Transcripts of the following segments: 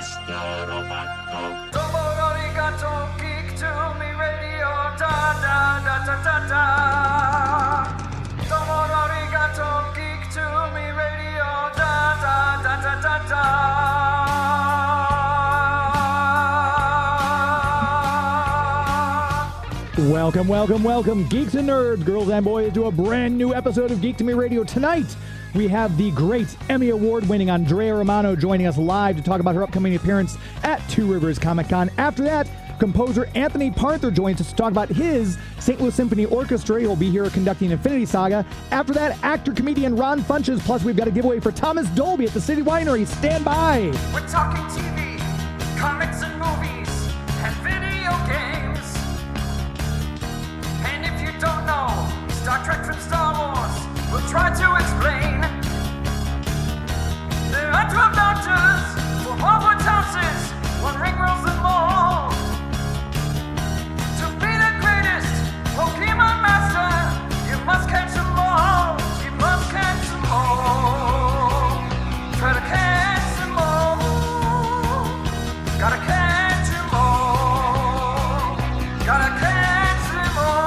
Andrea Romano. Welcome, geeks and nerds, girls and boys, to a brand new episode of Geek to Me Radio. Tonight, we have the great Emmy Award-winning Andrea Romano joining us live to talk about her upcoming appearance at Two Rivers Comic Con. After that, composer Anthony Parnther joins us to talk about his STL Symphony Orchestra. He'll be here conducting Infinity Saga. After that, actor-comedian Ron Funches, plus we've got a giveaway for Thomas Dolby at the City Winery. Stand by! We're talking TV, comics and movies, and video games. And if you don't know Star Trek from Star Wars, we'll try to explain. There are 12 doctors for Hogwarts houses, one ring rules them all. To be the greatest Pokemon master, you must catch them all. You must catch them all. Try to catch them all. Gotta catch them all. Gotta catch them all.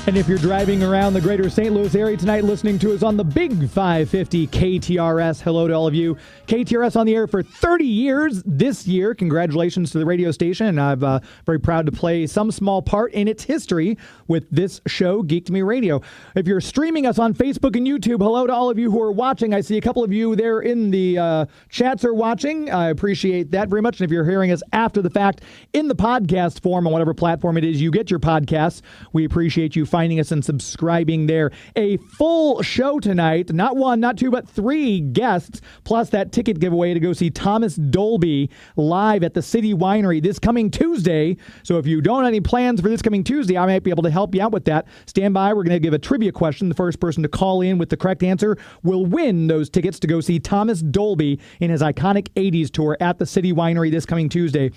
And if you're driving around the greater St. Louis area tonight listening to us on the Big 550 KTRS, hello to all of you. KTRS on the air for 30 years this year. Congratulations to the radio station. And I'm very proud to play some small part in its history with this show, Geek to Me Radio. If you're streaming us on Facebook and YouTube, hello to all of you who are watching. I see a couple of you there in the chats are watching. I appreciate that very much. And if you're hearing us after the fact in the podcast form on whatever platform it is you get your podcasts, we appreciate you finding us and subscribing there. A full show tonight, not one, not two, but three guests, plus that ticket giveaway to go see Thomas Dolby live at the City Winery this coming Tuesday. So if you don't have any plans for this coming Tuesday, I might be able to help you out with that. Stand by. We're going to give a trivia question. The first person to call in with the correct answer will win those tickets to go see Thomas Dolby in his iconic 80s tour at the City Winery this coming Tuesday.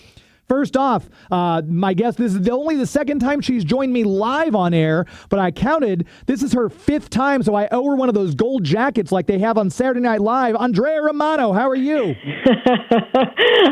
First off, my guest, this is only the second time she's joined me live on air, but I counted. This is her fifth time, so I owe her one of those gold jackets like they have on Saturday Night Live. Andrea Romano, how are you?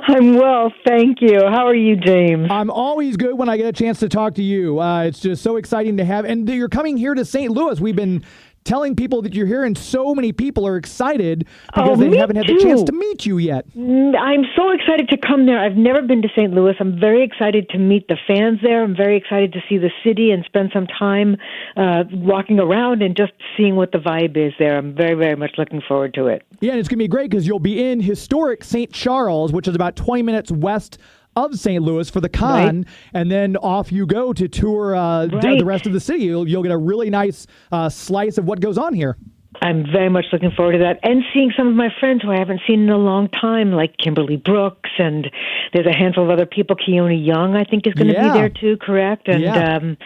I'm well, thank you. How are you, James? I'm always good when I get a chance to talk to you. It's just so exciting to have, and you're coming here to St. Louis. We've been telling people that you're here, and so many people are excited because they haven't had the chance to meet you yet. I'm so excited to come there. I've never been to St. Louis. I'm very excited to meet the fans there. I'm very excited to see the city and spend some time walking around and just seeing what the vibe is there. I'm very, very much looking forward to it. Yeah, and it's going to be great because you'll be in historic St. Charles, which is about 20 minutes west of St. Louis for the con, right. And then off you go to tour the rest of the city. You'll get a really nice slice of what goes on here. I'm very much looking forward to that, and seeing some of my friends who I haven't seen in a long time, like Kimberly Brooks, and there's a handful of other people. Keone Young, I think, is going to be there too, correct? And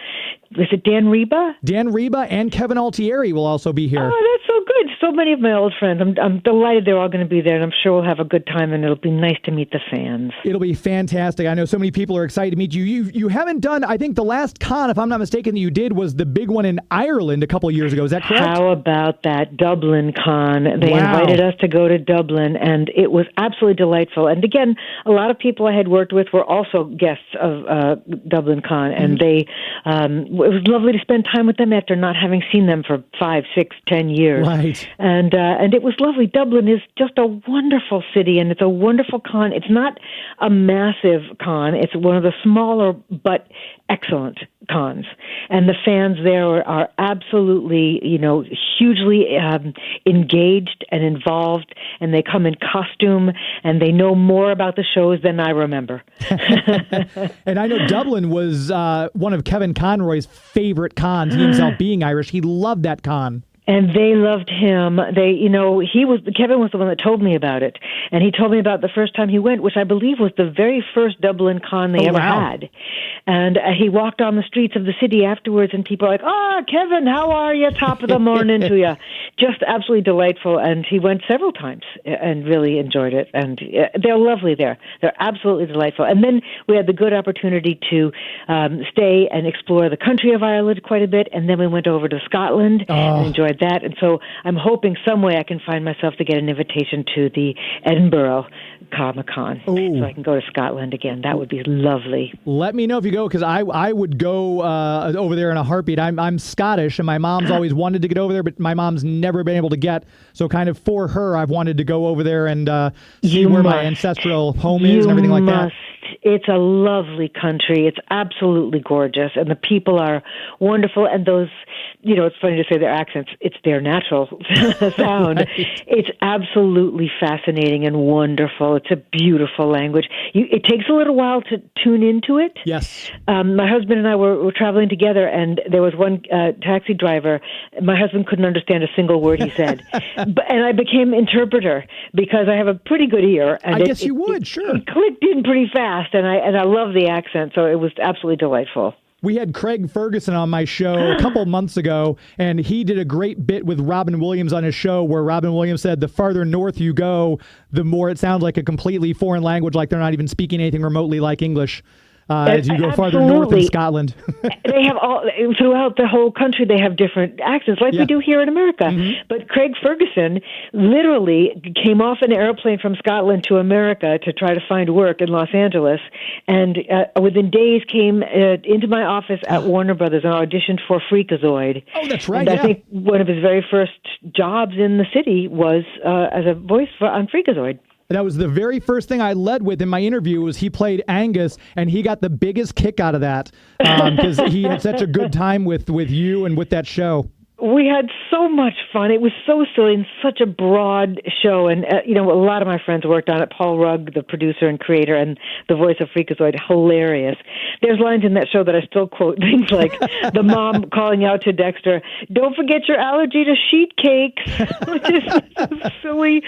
is it Dan Reba? Dan Reba and Kevin Altieri will also be here. Oh, that's so good. So many of my old friends. I'm delighted they're all going to be there, and I'm sure we'll have a good time, and it'll be nice to meet the fans. It'll be fantastic. I know so many people are excited to meet you. You haven't done, I think the last con, if I'm not mistaken, that you did was the big one in Ireland a couple of years ago. Is that correct? How about that Dublin con? They invited us to go to Dublin, and it was absolutely delightful. And again, a lot of people I had worked with were also guests of Dublin con, and it was lovely to spend time with them after not having seen them for 5, 6, 10 years. Right. And it was lovely. Dublin is just a wonderful city, and it's a wonderful con. It's not a massive con. It's one of the smaller but excellent cons. And the fans there are absolutely, hugely engaged and involved, and they come in costume, and they know more about the shows than I remember. And I know Dublin was one of Kevin Conroy's favorite cons, he himself being Irish. He loved that con. And they loved him. Kevin was the one that told me about it. And he told me about the first time he went, which I believe was the very first Dublin con they ever had. And he walked on the streets of the city afterwards, and people were like, Kevin, how are you? Top of the morning to you. Just absolutely delightful. And he went several times and really enjoyed it. And they're lovely there. They're absolutely delightful. And then we had the good opportunity to stay and explore the country of Ireland quite a bit. And then we went over to Scotland and enjoyed admired that. And so I'm hoping some way I can find myself to get an invitation to the Edinburgh Comic-Con so I can go to Scotland again. That would be lovely. Let me know if you go, because I would go over there in a heartbeat. I'm Scottish, and my mom's always wanted to get over there, but my mom's never been able to get. So kind of for her, I've wanted to go over there and see where my ancestral home is and everything like that. It's a lovely country. It's absolutely gorgeous, and the people are wonderful. And those, it's funny to say their accents. It's their natural sound. Right. It's absolutely fascinating and wonderful. It's a beautiful language. It takes a little while to tune into it. Yes. My husband and I were traveling together, and there was one taxi driver. My husband couldn't understand a single word he said, and I became interpreter because I have a pretty good ear. And I guess you would, sure. It clicked in pretty fast. And I love the accent, so it was absolutely delightful. We had Craig Ferguson on my show a couple months ago, and he did a great bit with Robin Williams on his show where Robin Williams said the farther north you go, the more it sounds like a completely foreign language, like they're not even speaking anything remotely like English. As you go farther north in Scotland. They have throughout the whole country, they have different accents like we do here in America. Mm-hmm. But Craig Ferguson literally came off an airplane from Scotland to America to try to find work in Los Angeles, and within days came into my office at Warner Brothers and auditioned for Freakazoid. Oh, that's right. And I think one of his very first jobs in the city was as a voice on Freakazoid. That was the very first thing I led with in my interview was he played Angus, and he got the biggest kick out of that because he had such a good time with you and with that show. We had so much fun. It was so silly and such a broad show. And, a lot of my friends worked on it. Paul Rugg, the producer and creator, and the voice of Freakazoid, hilarious. There's lines in that show that I still quote, things like the mom calling out to Dexter, "Don't forget your allergy to sheet cakes," which is a silly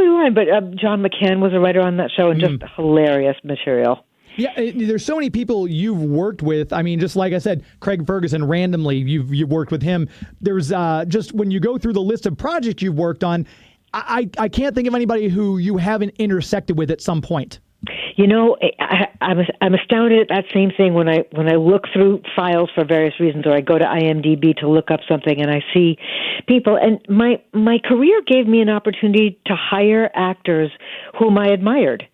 line. But John McCann was a writer on that show, and just hilarious material. Yeah, there's so many people you've worked with. I mean, just like I said, Craig Ferguson, randomly, you've worked with him. There's just when you go through the list of projects you've worked on, I can't think of anybody who you haven't intersected with at some point. I'm astounded at that same thing when I look through files for various reasons, or I go to IMDb to look up something and I see people. And my career gave me an opportunity to hire actors whom I admired.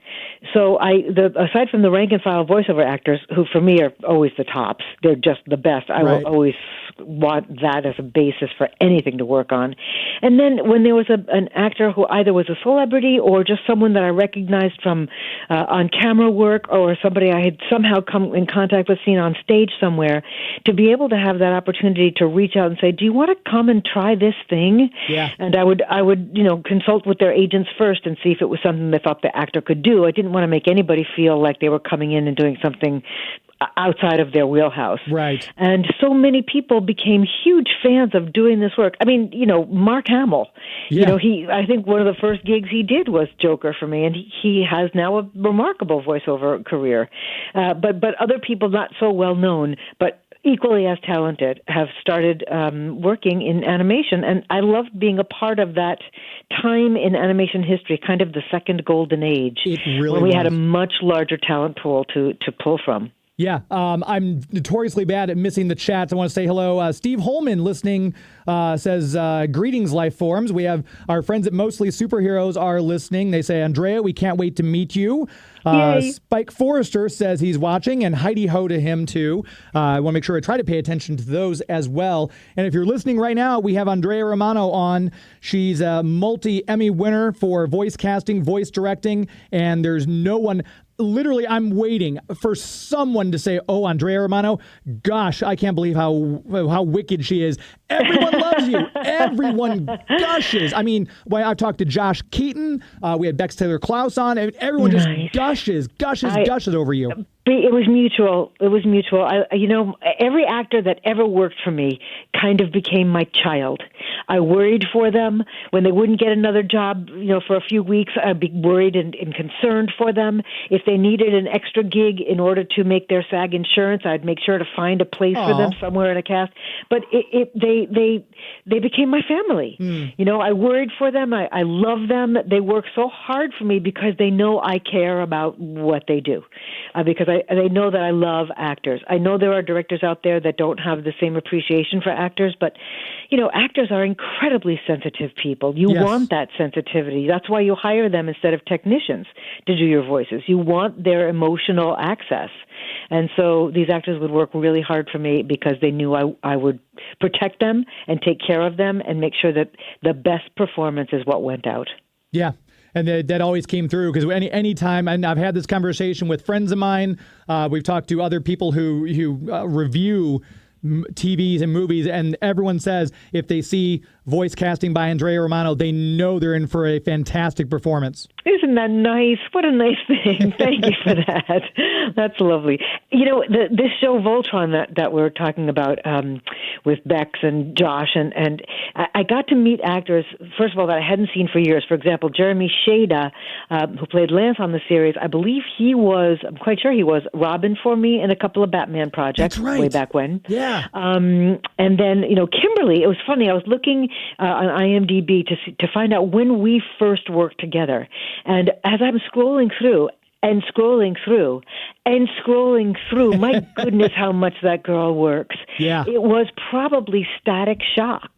So aside from the rank and file voiceover actors, who for me are always the tops, they're just the best. I will always want that as a basis for anything to work on. And then when there was an actor who either was a celebrity or just someone that I recognized from on camera work, or somebody I had somehow come in contact with, seen on stage somewhere, to be able to have that opportunity to reach out and say, "Do you want to come and try this thing?" Yeah. And I would consult with their agents first and see if it was something they thought the actor could do. I didn't want to make anybody feel like they were coming in and doing something outside of their wheelhouse. Right. And so many people became huge fans of doing this work. I mean, Mark Hamill, I think one of the first gigs he did was Joker for me, and he has now a remarkable voiceover career. But other people not so well known, but equally as talented, have started working in animation. And I loved being a part of that time in animation history, kind of the second golden age, when we had a much larger talent pool to pull from. Yeah, I'm notoriously bad at missing the chats. I want to say hello. Steve Holman listening says, greetings, Life Forms. We have our friends at Mostly Superheroes are listening. They say, Andrea, we can't wait to meet you. Spike Forrester says he's watching, and Heidi Ho to him, too. I want to make sure I try to pay attention to those as well. And if you're listening right now, we have Andrea Romano on. She's a multi-Emmy winner for voice casting, voice directing, and there's no one... Literally, I'm waiting for someone to say, "Oh, Andrea Romano, gosh, I can't believe how wicked she is." Everyone loves you. Everyone gushes. I mean, I've talked to Josh Keaton. We had Bex Taylor Klaus on. And everyone just gushes over you. It was mutual. Every actor that ever worked for me kind of became my child. I worried for them when they wouldn't get another job, for a few weeks. I'd be worried and concerned for them. If they needed an extra gig in order to make their SAG insurance, I'd make sure to find a place for them somewhere in a cast. But they became my family. You know, I worried for them. I love them. They work so hard for me because they know I care about what they do, because they know that I love actors. I know there are directors out there that don't have the same appreciation for actors, but, you know, actors are incredibly sensitive people. You want that sensitivity. That's why you hire them instead of technicians to do your voices. You want their emotional access. And so these actors would work really hard for me because they knew I would protect them and take care of them and make sure that the best performance is what went out. Yeah. And that always came through, because any time, and I've had this conversation with friends of mine, we've talked to other people who review TVs and movies, and everyone says if they see voice casting by Andrea Romano, they know they're in for a fantastic performance. Isn't that nice? What a nice thing. Thank you for that. That's lovely. You know, this show Voltron that we're talking about with Bex and Josh, and I got to meet actors, first of all, that I hadn't seen for years. For example, Jeremy Shada, who played Lance on the series, I'm quite sure he was Robin for me in a couple of Batman projects. That's right. Way back when. Yeah. And then, you know, Kimberly, it was funny. I was looking on IMDb to find out when we first worked together. And as I'm scrolling through, my goodness, how much that girl works. Yeah. It was probably Static Shock,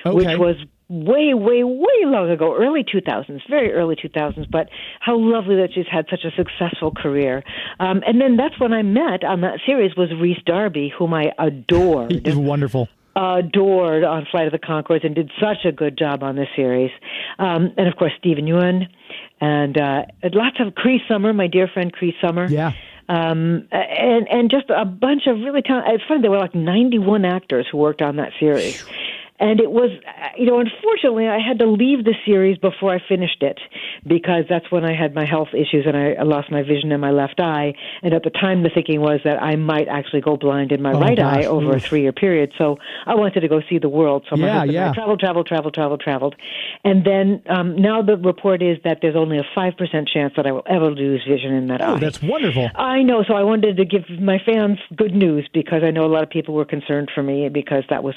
Okay. which was way, way, way long ago, early 2000s, very early 2000s, but how lovely that she's had such a successful career. And then that's when I met on that series was Rhys Darby, whom I adored. He's wonderful. Adored on Flight of the Conchords and did such a good job on this series. And of course, Stephen Ewan and lots of Cree Summer, my dear friend Cree Summer. Yeah. And just a bunch of really talented. It's funny, there were like 91 actors who worked on that series. And it was, you know, unfortunately, I had to leave the series before I finished it because that's when I had my health issues and I lost my vision in my left eye. And at the time, the thinking was that I might actually go blind in my right eye over a 3-year period. So I wanted to go see the world. So my husband and I traveled. And then now the report is that there's only a 5% chance that I will ever lose vision in that eye. Oh, that's wonderful. I know. So I wanted to give my fans good news because I know a lot of people were concerned for me because that was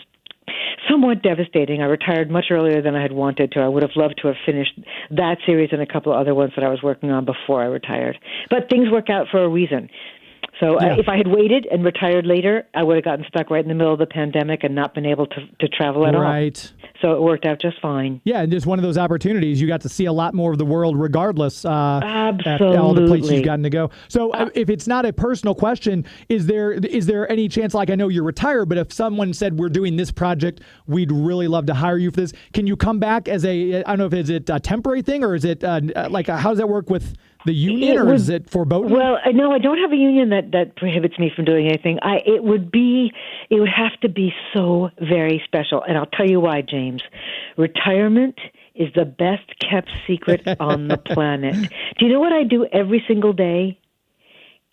somewhat devastating. I retired much earlier than I had wanted to. I would have loved to have finished that series and a couple of other ones that I was working on before I retired. But things work out for a reason. So if I had waited and retired later, I would have gotten stuck right in the middle of the pandemic and not been able to travel at all. Right. So it worked out just fine. Yeah, and just one of those opportunities. You got to see a lot more of the world regardless. Absolutely. At all the places you've gotten to go. So if it's not a personal question, is there any chance, like I know you're retired, but if someone said we're doing this project, we'd really love to hire you for this, can you come back as I don't know if is it a temporary thing or is it how does that work with the union or is it foreboding? Well, no, I don't have a union that prohibits me from doing anything. It would have to be so very special. And I'll tell you why, James. Retirement is the best kept secret on the planet. Do you know what I do every single day?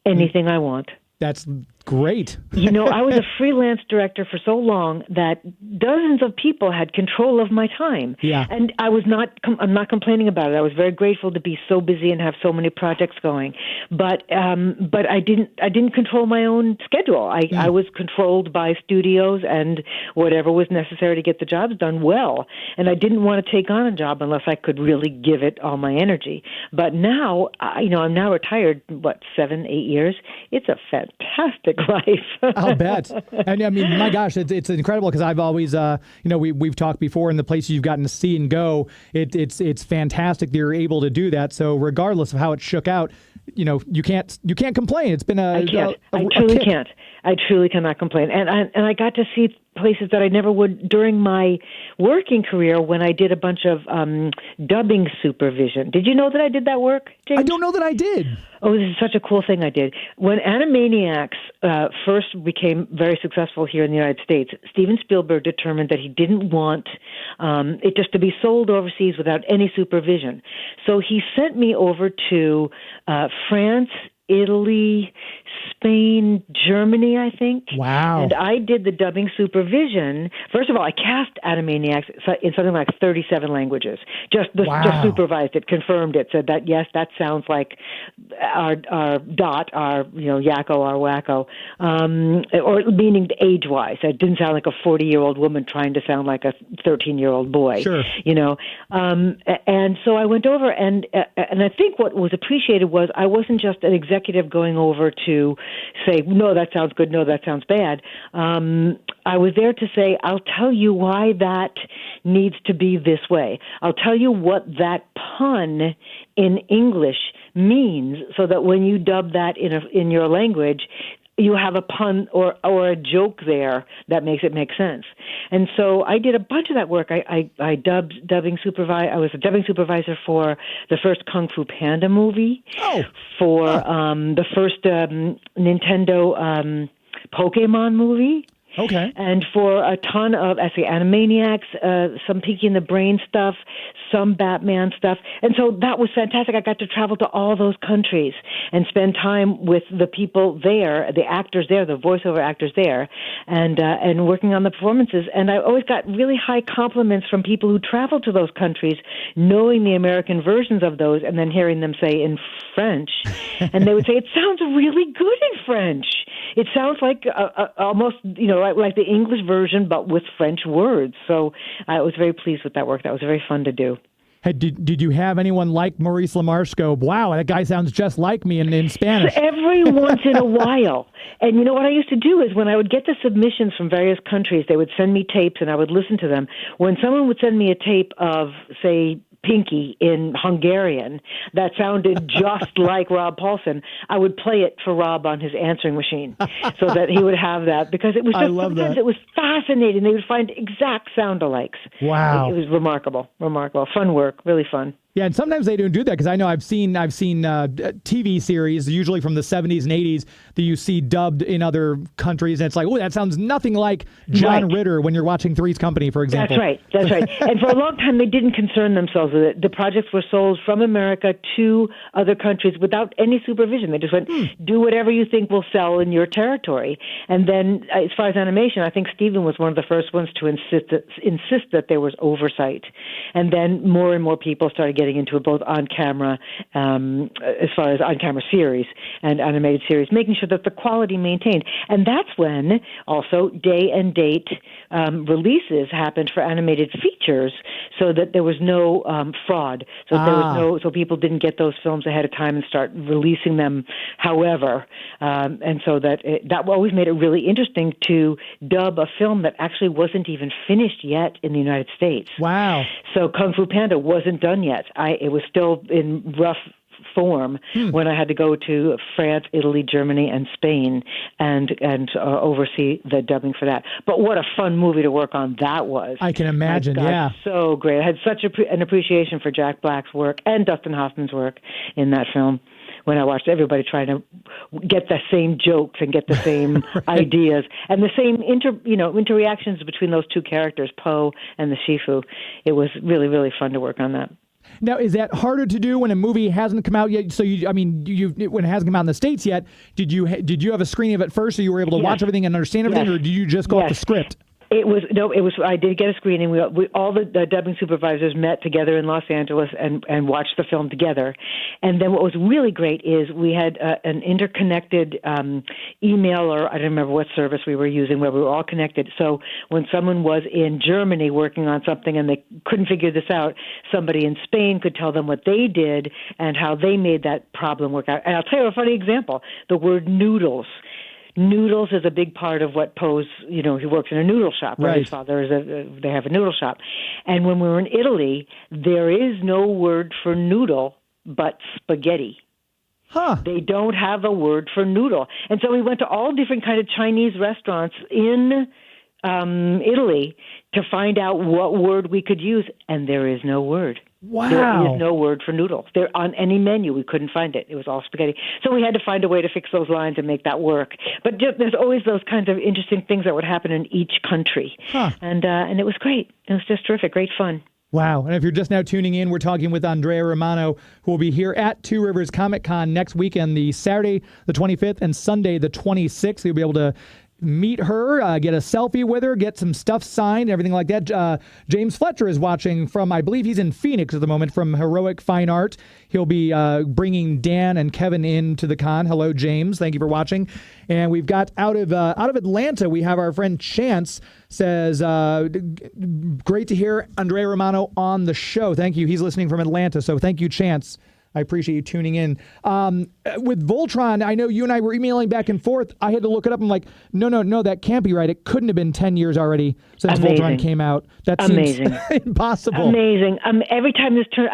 Anything I want. That's great. You know, I was a freelance director for so long that dozens of people had control of my time. Yeah. And I'm not complaining about it. I was very grateful to be so busy and have so many projects going. But I didn't control my own schedule. I was controlled by studios and whatever was necessary to get the jobs done well. And I didn't want to take on a job unless I could really give it all my energy. But now, I'm now retired, 7-8 years. It's a fantastic life. I'll bet. And I mean, my gosh, it's incredible because I've always, we've talked before in the places you've gotten to see and go. It's fantastic that you're able to do that. So regardless of how it shook out, you can't complain. It's been I truly can't. I truly cannot complain. And I got to see places that I never would during my working career when I did a bunch of dubbing supervision. Did you know that I did that work, James? I don't know that I did. Oh, this is such a cool thing I did. When Animaniacs first became very successful here in the United States, Steven Spielberg determined that he didn't want it just to be sold overseas without any supervision. So he sent me over to France, Italy, Spain, Germany, I think. Wow. And I did the dubbing supervision. First of all, I cast Animaniacs in something like 37 languages. Just supervised it, confirmed it, said that, yes, that sounds like our Dot, our, Yakko, our Wacko, or meaning age-wise. It didn't sound like a 40-year-old woman trying to sound like a 13-year-old boy. Sure. And so I went over, and I think what was appreciated was I wasn't just an executive going over to say, no, that sounds good, no, that sounds bad. I was there to say, I'll tell you why that needs to be this way. I'll tell you what that pun in English means so that when you dub that in your language, you have a pun or a joke there that makes it make sense. And so I did a bunch of that work. I was a dubbing supervisor for the first Kung Fu Panda movie, for the first Nintendo Pokemon movie. Okay. And for a ton of, Animaniacs, some Pinky and the Brain stuff, some Batman stuff. And so that was fantastic. I got to travel to all those countries and spend time with the people there, the actors there, the voiceover actors there, and working on the performances. And I always got really high compliments from people who traveled to those countries, knowing the American versions of those, and then hearing them say in French. And they would say, it sounds really good in French. It sounds like almost, like the English version, but with French words. So I was very pleased with that work. That was very fun to do. Hey, did you have anyone like Maurice LaMarche go, wow, that guy sounds just like me in Spanish? Every once in a while. And you know what I used to do is when I would get the submissions from various countries, they would send me tapes and I would listen to them. When someone would send me a tape of, say, Pinky in Hungarian that sounded just like Rob Paulson, I would play it for Rob on his answering machine so that he would have that, because it was just sometimes it was fascinating. They would find exact sound-alikes. Wow. It was remarkable. Fun work, really fun. Yeah, and sometimes they don't do that, because I know I've seen TV series, usually from the 70s and 80s, that you see dubbed in other countries, and it's like, oh, that sounds nothing like John Ritter when you're watching Three's Company, for example. That's right. And for a long time, they didn't concern themselves with it. The projects were sold from America to other countries without any supervision. They just went, do whatever you think will sell in your territory. And then, as far as animation, I think Steven was one of the first ones to insist that there was oversight. And then more and more people started getting into it, both on camera, as far as on camera series and animated series, making sure that the quality maintained. And that's when also day and date releases happened for animated features, so that there was no fraud, so people didn't get those films ahead of time and start releasing them however, and so that always made it really interesting to dub a film that actually wasn't even finished yet in the United States. Wow. So Kung Fu Panda wasn't done yet. It was still in rough form when I had to go to France, Italy, Germany, and Spain and oversee the dubbing for that. But what a fun movie to work on that was. I can imagine, yeah. So great. I had such an appreciation for Jack Black's work and Dustin Hoffman's work in that film when I watched everybody trying to get the same jokes and get the same ideas and the same interreactions between those two characters, Po and the Shifu. It was really, really fun to work on that. Now, is that harder to do when a movie hasn't come out yet? So, when it hasn't come out in the States yet, did you have a screening of it first, so you were able to watch everything and understand everything, or did you just go off the script? It was I did get a screening. We all the dubbing supervisors met together in Los Angeles and watched the film together. And then what was really great is we had an interconnected email, or I don't remember what service we were using, where we were all connected. So when someone was in Germany working on something and they couldn't figure this out, somebody in Spain could tell them what they did and how they made that problem work out. And I'll tell you a funny example: the word noodles. Noodles is a big part of what Poe's, he works in a noodle shop. Right? His father they have a noodle shop. And when we were in Italy, there is no word for noodle but spaghetti. Huh. They don't have a word for noodle. And so we went to all different kind of Chinese restaurants in Italy to find out what word we could use, and there is no word. Wow. There is no word for noodle. There on any menu, we couldn't find it. It was all spaghetti. So we had to find a way to fix those lines and make that work. But there's always those kinds of interesting things that would happen in each country. Huh. And it was great. It was just terrific, great fun. Wow. And if you're just now tuning in, we're talking with Andrea Romano, who will be here at Two Rivers Comic Con next weekend, the Saturday, the 25th, and Sunday, the 26th. You'll be able to meet her, get a selfie with her, get some stuff signed, everything like that. James Fletcher is watching from, I believe he's in Phoenix at the moment, from Heroic Fine Art. He'll be bringing Dan and Kevin into the con. Hello, James. Thank you for watching. And we've got out of Atlanta, we have our friend Chance says, great to hear Andrea Romano on the show. Thank you. He's listening from Atlanta. So thank you, Chance. I appreciate you tuning in. With Voltron, I know you and I were emailing back and forth. I had to look it up. I'm like, no, that can't be right. It couldn't have been 10 years already since Voltron came out. That seems impossible. Amazing. Every time this turn,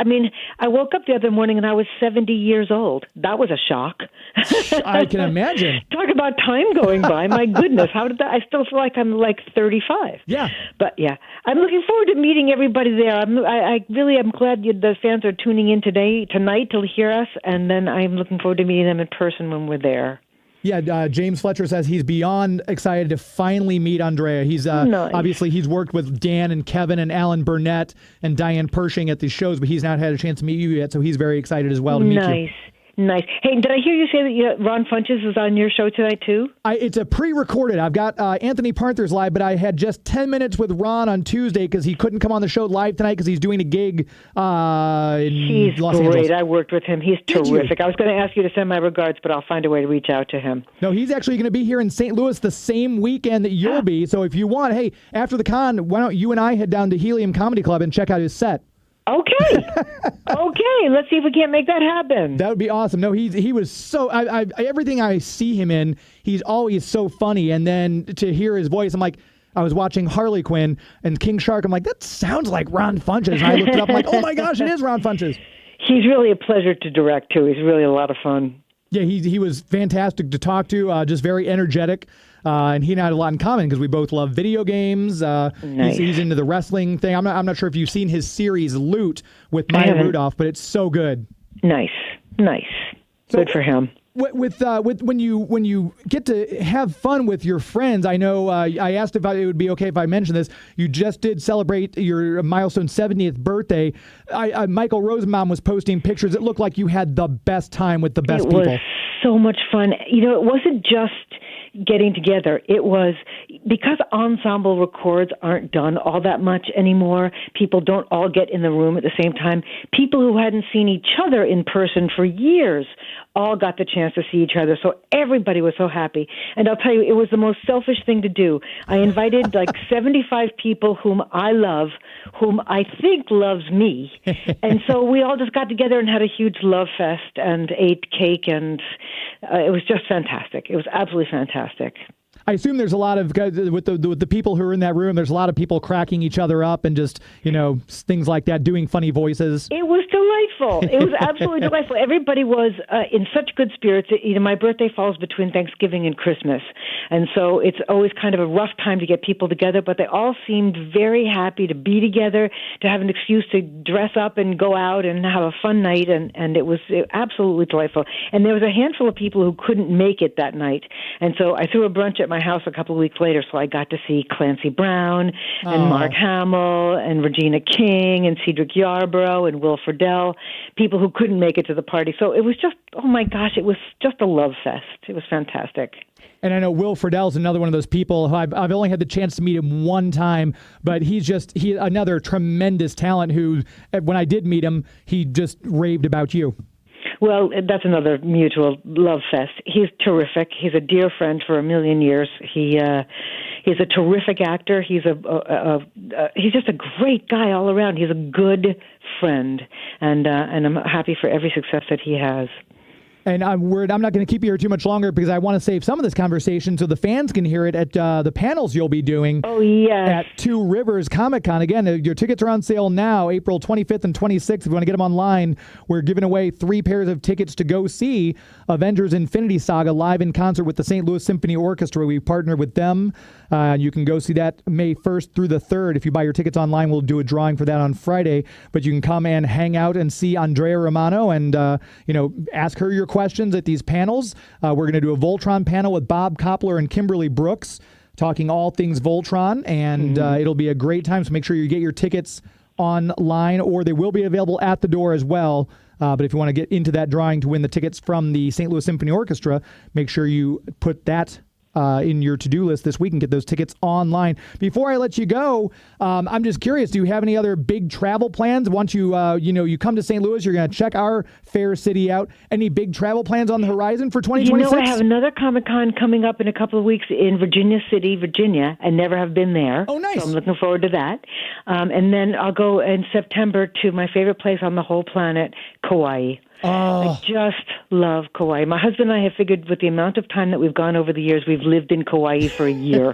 I woke up the other morning and I was 70 years old. That was a shock. I can imagine. Talk about time going by. My goodness, how did that? I still feel like I'm like 35. Yeah. But yeah, I'm looking forward to meeting everybody there. I really am glad the fans are tuning in tonight to hear us, and then I'm looking forward to meeting them in person when we're there. Yeah, James Fletcher says he's beyond excited to finally meet Andrea. He's nice. Obviously he's worked with Dan and Kevin and Alan Burnett and Diane Pershing at these shows, but he's not had a chance to meet you yet, so he's very excited as well to meet you. Nice. Hey, did I hear you say that Ron Funches is on your show tonight, too? It's a pre-recorded. I've got Anthony Parnther's live, but I had just 10 minutes with Ron on Tuesday because he couldn't come on the show live tonight because he's doing a gig in Los Angeles. I worked with him. He's terrific. I was going to ask you to send my regards, but I'll find a way to reach out to him. No, he's actually going to be here in St. Louis the same weekend that you'll be. So if you want, hey, after the con, why don't you and I head down to Helium Comedy Club and check out his set? Okay. Let's see if we can't make that happen. That would be awesome. No, he was so, everything I see him in, he's always so funny. And then to hear his voice, I'm like, I was watching Harley Quinn and King Shark. I'm like, that sounds like Ron Funches. And I looked it up. I'm like, oh my gosh, it is Ron Funches. He's really a pleasure to direct, too. He's really a lot of fun. Yeah, he was fantastic to talk to, just very energetic. And he and I had a lot in common because we both love video games. Nice. He's into the wrestling thing. I'm not sure if you've seen his series Loot with Maya Rudolph, but it's so good. Nice. So, good for him. With when you get to have fun with your friends, I know I asked if it would be okay if I mentioned this. You just did celebrate your milestone 70th birthday. Michael Rosenbaum was posting pictures. It looked like you had the best time with the best people. It was so much fun. It wasn't just getting together. It was because ensemble records aren't done all that much anymore. People don't all get in the room at the same time. People who hadn't seen each other in person for years all got the chance to see each other. So everybody was so happy. And I'll tell you, it was the most selfish thing to do. I invited like 75 people whom I love, whom I think loves me. And so we all just got together and had a huge love fest and ate cake, and it was just fantastic. It was absolutely fantastic. I assume there's a lot of, with the people who are in that room, there's a lot of people cracking each other up and just, things like that, doing funny voices. It was delightful. It was absolutely delightful. Everybody was in such good spirits. My birthday falls between Thanksgiving and Christmas. And so it's always kind of a rough time to get people together, but they all seemed very happy to be together, to have an excuse to dress up and go out and have a fun night. And it was absolutely delightful. And there was a handful of people who couldn't make it that night. And so I threw a brunch at my house a couple of weeks later, so I got to see Clancy Brown and Mark Hamill and Regina King and Cedric Yarborough and Will Friedle, people who couldn't make it to the party. So it was just, oh my gosh, it was just a love fest. It was fantastic. And I know Will Friedle's another one of those people who I've only had the chance to meet him one time, but he's another tremendous talent who, when I did meet him, he just raved about you. Well, that's another mutual love fest. He's terrific. He's a dear friend for a million years. He's a terrific actor. He's just a great guy all around. He's a good friend, and I'm happy for every success that he has. And I'm not going to keep you here too much longer because I want to save some of this conversation so the fans can hear it at the panels you'll be doing at Two Rivers Comic Con. Again, your tickets are on sale now, April 25th and 26th. If you want to get them online, we're giving away 3 pairs of tickets to go see Avengers Infinity Saga live in concert with the St. Louis Symphony Orchestra. We partnered with them. You can go see that May 1st through the 3rd. If you buy your tickets online, we'll do a drawing for that on Friday. But you can come and hang out and see Andrea Romano and ask her your questions at these panels. We're going to do a Voltron panel with Bob Koppler and Kimberly Brooks talking all things Voltron, and it'll be a great time. So make sure you get your tickets online, or they will be available at the door as well. But if you want to get into that drawing to win the tickets from the St. Louis Symphony Orchestra, make sure you put that in your to-do list this week and get those tickets online. Before I let you go, I'm just curious, do you have any other big travel plans? Once you come to St. Louis, you're going to check our fair city out. Any big travel plans on the horizon for 2026? I have another Comic-Con coming up in a couple of weeks in Virginia City, Virginia. I never have been there. Oh, nice. So I'm looking forward to that. And then I'll go in September to my favorite place on the whole planet, Kauai. Oh. I just love Kauai. My husband and I have figured with the amount of time that we've gone over the years, we've lived in Kauai for a year.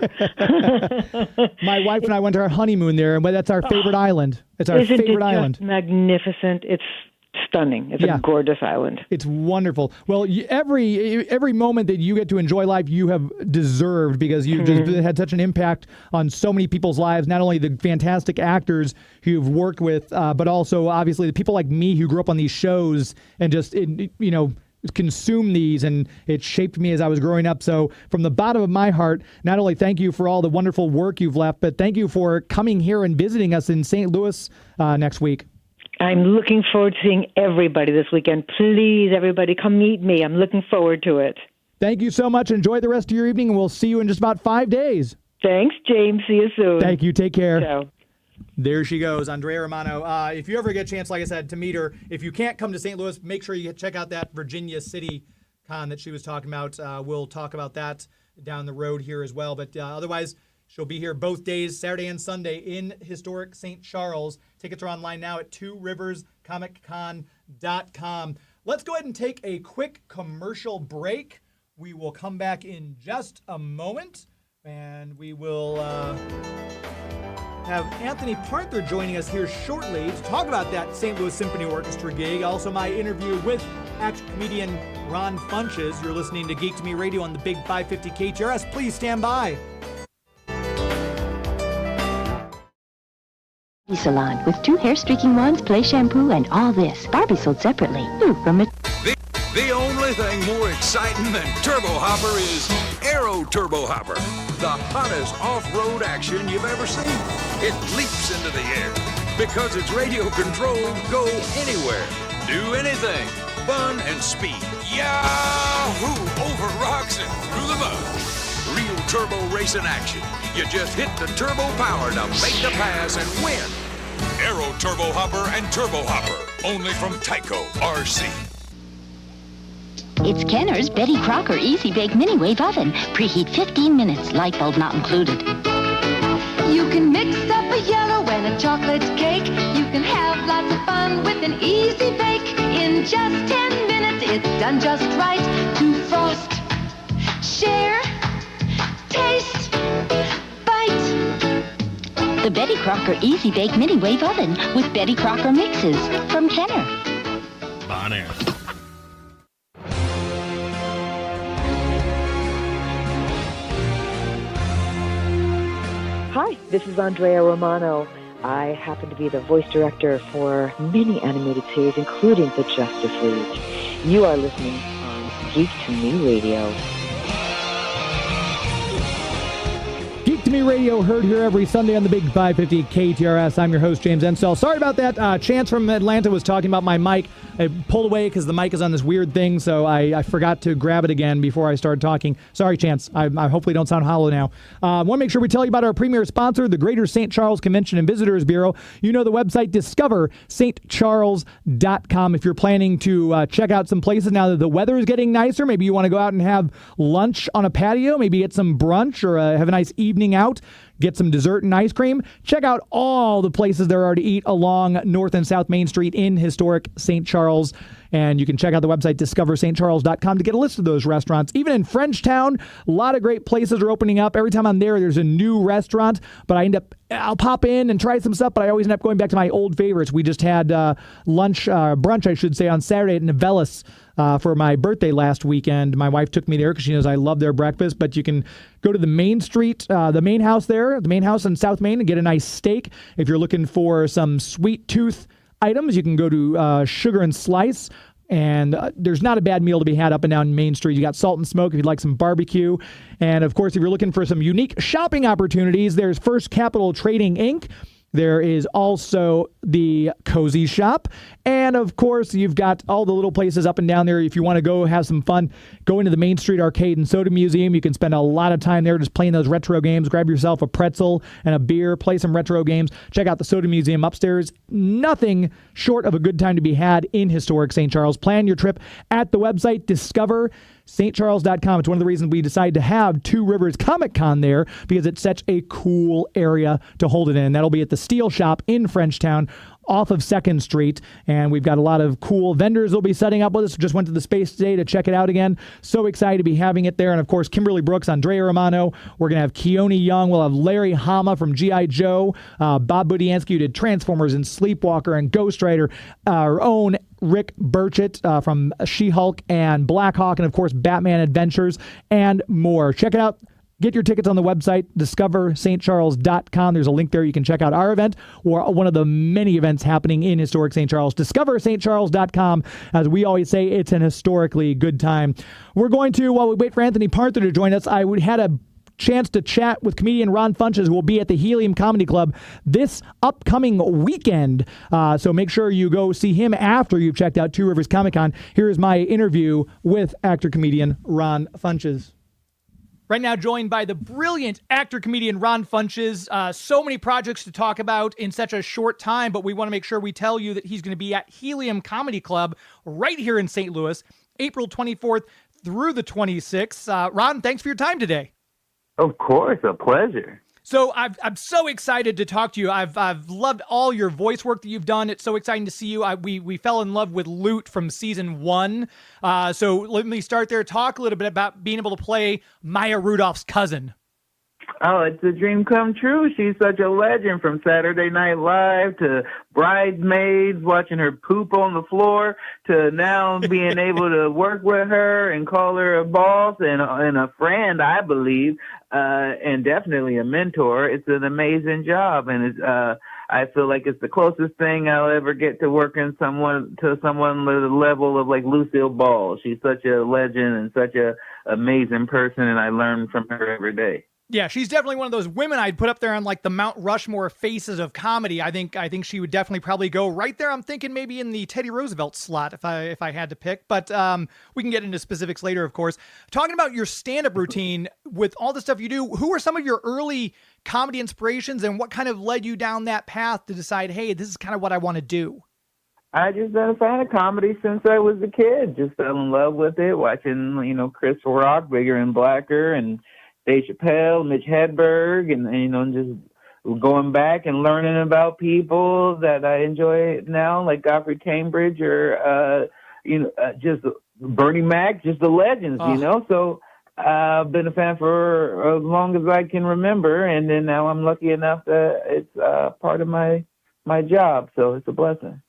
My wife and I went to our honeymoon there, and that's our favorite island. It's our Isn't favorite it island. Just magnificent. It's stunning. It's a gorgeous island. It's wonderful. Well, every moment that you get to enjoy life, you have deserved, because you've just had such an impact on so many people's lives, not only the fantastic actors who you've worked with, but also, obviously, the people like me who grew up on these shows and just, consume these, and it shaped me as I was growing up. So from the bottom of my heart, not only thank you for all the wonderful work you've left, but thank you for coming here and visiting us in St. Louis next week. I'm looking forward to seeing everybody this weekend. Please, everybody, come meet me. I'm looking forward to it. Thank you so much. Enjoy the rest of your evening, and we'll see you in just about 5 days. Thanks, James. See you soon. Thank you. Take care. Ciao. There she goes, Andrea Romano. If you ever get a chance, like I said, to meet her, if you can't come to St. Louis, make sure you check out that Virginia City con that she was talking about. We'll talk about that down the road here as well. But otherwise, she'll be here both days, Saturday and Sunday, in historic St. Charles. Tickets are online now at tworiverscomiccon.com. Let's go ahead and take a quick commercial break. We will come back in just a moment, and we will have Anthony Parnther joining us here shortly to talk about that St. Louis Symphony Orchestra gig. Also, my interview with action comedian Ron Funches. You're listening to Geek to Me Radio on the Big 550 KTRS. Please stand by. Salon with 2 hair streaking wands, play shampoo, and all this. Barbie sold separately. Ooh, from it. The only thing more exciting than Turbo Hopper is Aero Turbo Hopper, the hottest off-road action you've ever seen. It leaps into the air because it's radio controlled, go anywhere, do anything, fun and speed. Yahoo! Over rocks and through the mud. Real turbo racing action. You just hit the turbo power to make the pass and win. Aero Turbo Hopper and Turbo Hopper, only from Tyco RC. It's Kenner's Betty Crocker Easy Bake Mini Wave Oven. Preheat 15 minutes, light bulb not included. You can mix up a yellow and a chocolate cake. You can have lots of fun with an easy bake. In just 10 minutes, it's done just right. To frost, share, taste, bite. The Betty Crocker Easy Bake Mini Wave Oven with Betty Crocker mixes from Kenner. Bon Air. Hi, this is Andrea Romano. I happen to be the voice director for many animated series, including the Justice League. You are listening on Geek to Me Radio. Geek to Me Radio, heard here every Sunday on the Big 550 KTRS. I'm your host, James Ensell. Sorry about that. Chance from Atlanta was talking about my mic. I pulled away because the mic is on this weird thing, so I forgot to grab it again before I started talking. Sorry, Chance. I hopefully don't sound hollow now. I want to make sure we tell you about our premier sponsor, the Greater St. Charles Convention and Visitors Bureau. You know the website, discoverstcharles.com. If you're planning to check out some places now that the weather is getting nicer, maybe you want to go out and have lunch on a patio, maybe get some brunch or have a nice evening out, get some dessert and ice cream. Check out all the places there are to eat along North and South Main Street in historic St. Charles. And you can check out the website, discoverstcharles.com, to get a list of those restaurants. Even in Frenchtown, a lot of great places are opening up. Every time I'm there's a new restaurant, but I'll pop in and try some stuff, but I always end up going back to my old favorites. We just had brunch, I should say, on Saturday at Novellis for my birthday last weekend. My wife took me there because she knows I love their breakfast, but you can go to the Main Street, the main house there, the main house in South Main, and get a nice steak. If you're looking for some sweet tooth items, you can go to Sugar and Slice, and there's not a bad meal to be had up and down Main Street. You got Salt and Smoke if you'd like some barbecue. And of course, if you're looking for some unique shopping opportunities, there's First Capital Trading Inc. There is also the Cozy Shop. And, of course, you've got all the little places up and down there. If you want to go have some fun, go into the Main Street Arcade and Soda Museum. You can spend a lot of time there just playing those retro games. Grab yourself a pretzel and a beer. Play some retro games. Check out the Soda Museum upstairs. Nothing short of a good time to be had in historic St. Charles. Plan your trip at the website, discoverstcharles.com. It's one of the reasons we decided to have Two Rivers Comic Con there, because it's such a cool area to hold it in. That'll be at the Steel Shop in Frenchtown off of 2nd Street, and we've got a lot of cool vendors will be setting up with us. Just went to the space today to check it out again. So excited to be having it there. And, of course, Kimberly Brooks, Andrea Romano. We're going to have Keone Young. We'll have Larry Hama from G.I. Joe. Bob Budiansky, who did Transformers and Sleepwalker and Ghost Rider. Our own Rick Burchett from She-Hulk and Black Hawk, and, of course, Batman Adventures and more. Check it out. Get your tickets on the website, discoverstcharles.com. There's a link there. You can check out our event or one of the many events happening in historic St. Charles. Discoverstcharles.com. As we always say, it's an historically good time. We're going to, while we wait for Anthony Parnther to join us, I had a chance to chat with comedian Ron Funches, who will be at the Helium Comedy Club this upcoming weekend. So make sure you go see him after you've checked out Two Rivers Comic Con. Here is my interview with actor-comedian Ron Funches. Right now joined by the brilliant actor-comedian Ron Funches. So many projects to talk about in such a short time, but we want to make sure we tell you that he's going to be at Helium Comedy Club right here in St. Louis, April 24th through the 26th. Ron, thanks for your time today. Of course, a pleasure. So I'm so excited to talk to you. I've loved all your voice work that you've done. It's so exciting to see you. We fell in love with Lute from season 1. So let me start there. Talk a little bit about being able to play Maya Rudolph's cousin. Oh, it's a dream come true. She's such a legend, from Saturday Night Live to Bridesmaids, watching her poop on the floor, to now being able to work with her and call her a boss and a friend, I believe, and definitely a mentor. It's an amazing job, and I feel like it's the closest thing I'll ever get to working someone with the level of like Lucille Ball. She's such a legend and such a amazing person, and I learn from her every day. Yeah, she's definitely one of those women I'd put up there on like the Mount Rushmore faces of comedy. I think she would definitely probably go right there. I'm thinking maybe in the Teddy Roosevelt slot if I had to pick, but we can get into specifics later, of course. Talking about your stand-up routine with all the stuff you do, who are some of your early comedy inspirations and what kind of led you down that path to decide, hey, this is kind of what I want to do? I just been a fan of comedy since I was a kid. Just fell in love with it, watching, Chris Rock, Bigger and Blacker, and Dave Chappelle, Mitch Hedberg, and just going back and learning about people that I enjoy now, like Godfrey Cambridge or just Bernie Mac, just the legends, So I've been a fan for as long as I can remember, and then now I'm lucky enough that it's part of my job, so it's a blessing.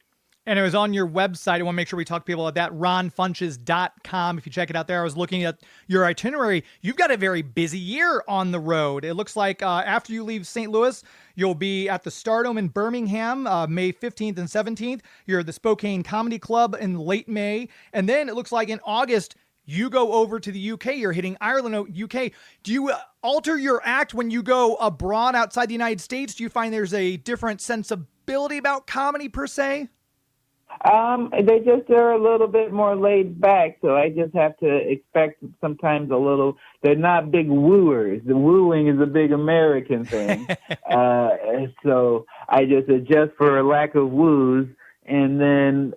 And it was on your website. I want to make sure we talk to people about that, ronfunches.com. If you check it out there, I was looking at your itinerary. You've got a very busy year on the road. It looks like after you leave St. Louis, you'll be at the Stardome in Birmingham, May 15th and 17th. You're at the Spokane Comedy Club in late May. And then it looks like in August, you go over to the UK. You're hitting Ireland, UK. Do you alter your act when you go abroad outside the United States? Do you find there's a different sensibility about comedy per se? They just are a little bit more laid back, so I just have to expect sometimes they're not big wooers. The wooing is a big American thing. So I just adjust for a lack of woos, and then,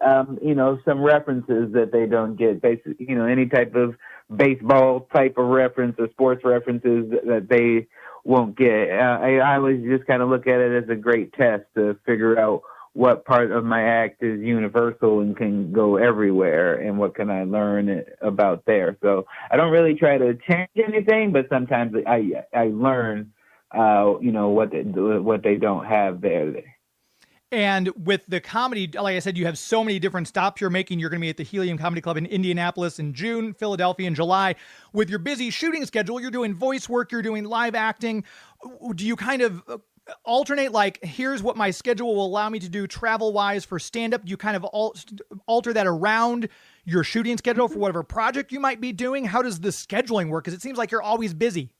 some references that they don't get. Basically, any type of baseball type of reference or sports references that they won't get. I always just kind of look at it as a great test to figure out what part of my act is universal and can go everywhere, and what can I learn about there. So I don't really try to change anything, but sometimes I learn, what they don't have there. And with the comedy, like I said, you have so many different stops you're making. You're going to be at the Helium Comedy Club in Indianapolis in June, Philadelphia in July. With your busy shooting schedule, you're doing voice work, you're doing live acting. Do you kind of alternate, like, here's what my schedule will allow me to do travel-wise for stand-up? Do you kind of alter that around your shooting schedule for whatever project you might be doing? How does the scheduling work? Because it seems like you're always busy.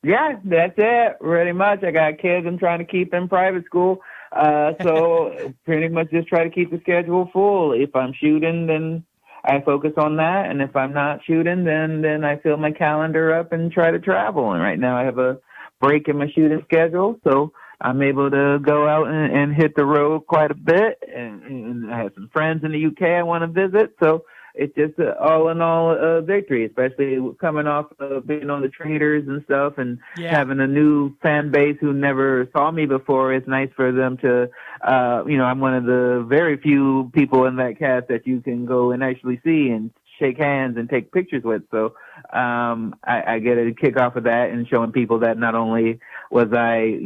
Yeah, that's it. Pretty much. I got kids I'm trying to keep in private school. So pretty much just try to keep the schedule full. If I'm shooting, then I focus on that. And if I'm not shooting, then I fill my calendar up and try to travel. And right now I have a break in my shooting schedule. So I'm able to go out and hit the road quite a bit. And I have some friends in the UK I want to visit. So it's just all in all a victory, especially coming off of being on the Traders and stuff and having a new fan base who never saw me before. It's nice for them to, I'm one of the very few people in that cast that you can go and actually see and shake hands and take pictures with. So I get a kick off of that and showing people that not only was I,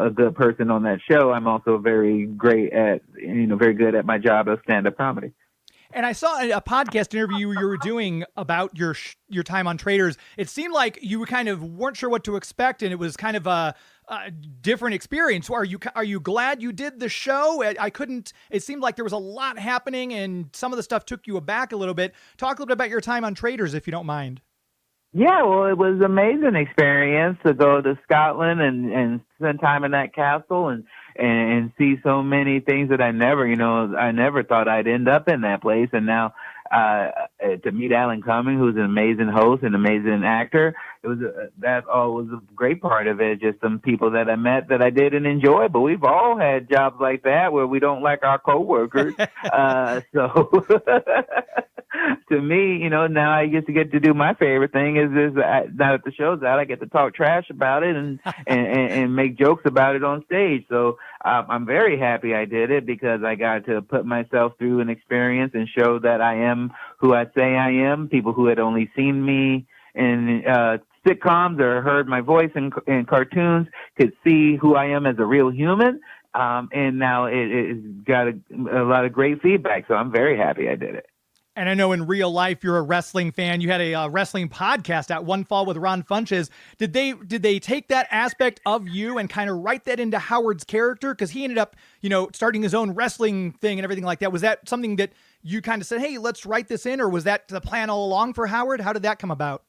a good person on that show, I'm also very good at my job of stand-up comedy. And I saw a podcast interview you were doing about your time on Traders. It seemed like you kind of weren't sure what to expect, and it was kind of a different experience. Are you glad you did the show? It seemed like there was a lot happening, and some of the stuff took you aback a little bit. Talk a little bit about your time on Traders, if you don't mind. Yeah, well, it was an amazing experience to go to Scotland and spend time in that castle and see so many things that I never thought I'd end up in that place. And now to meet Alan Cumming, who's an amazing host and amazing actor, that all was a great part of it. Just some people that I met that I didn't enjoy, but we've all had jobs like that where we don't like our coworkers. So to me, now I get to do my favorite thing is now that the show's out, I get to talk trash about it and make jokes about it on stage. So I'm very happy I did it because I got to put myself through an experience and show that I am who I say I am. People who had only seen me in sitcoms or heard my voice in cartoons could see who I am as a real human. And now it's got a lot of great feedback. So I'm very happy I did it. And I know in real life you're a wrestling fan. You had a wrestling podcast at One Fall with Ron Funches. Did they take that aspect of you and kind of write that into Howard's character? Because he ended up, starting his own wrestling thing and everything like that. Was that something that you kind of said, hey, let's write this in, or was that the plan all along for Howard? How did that come about?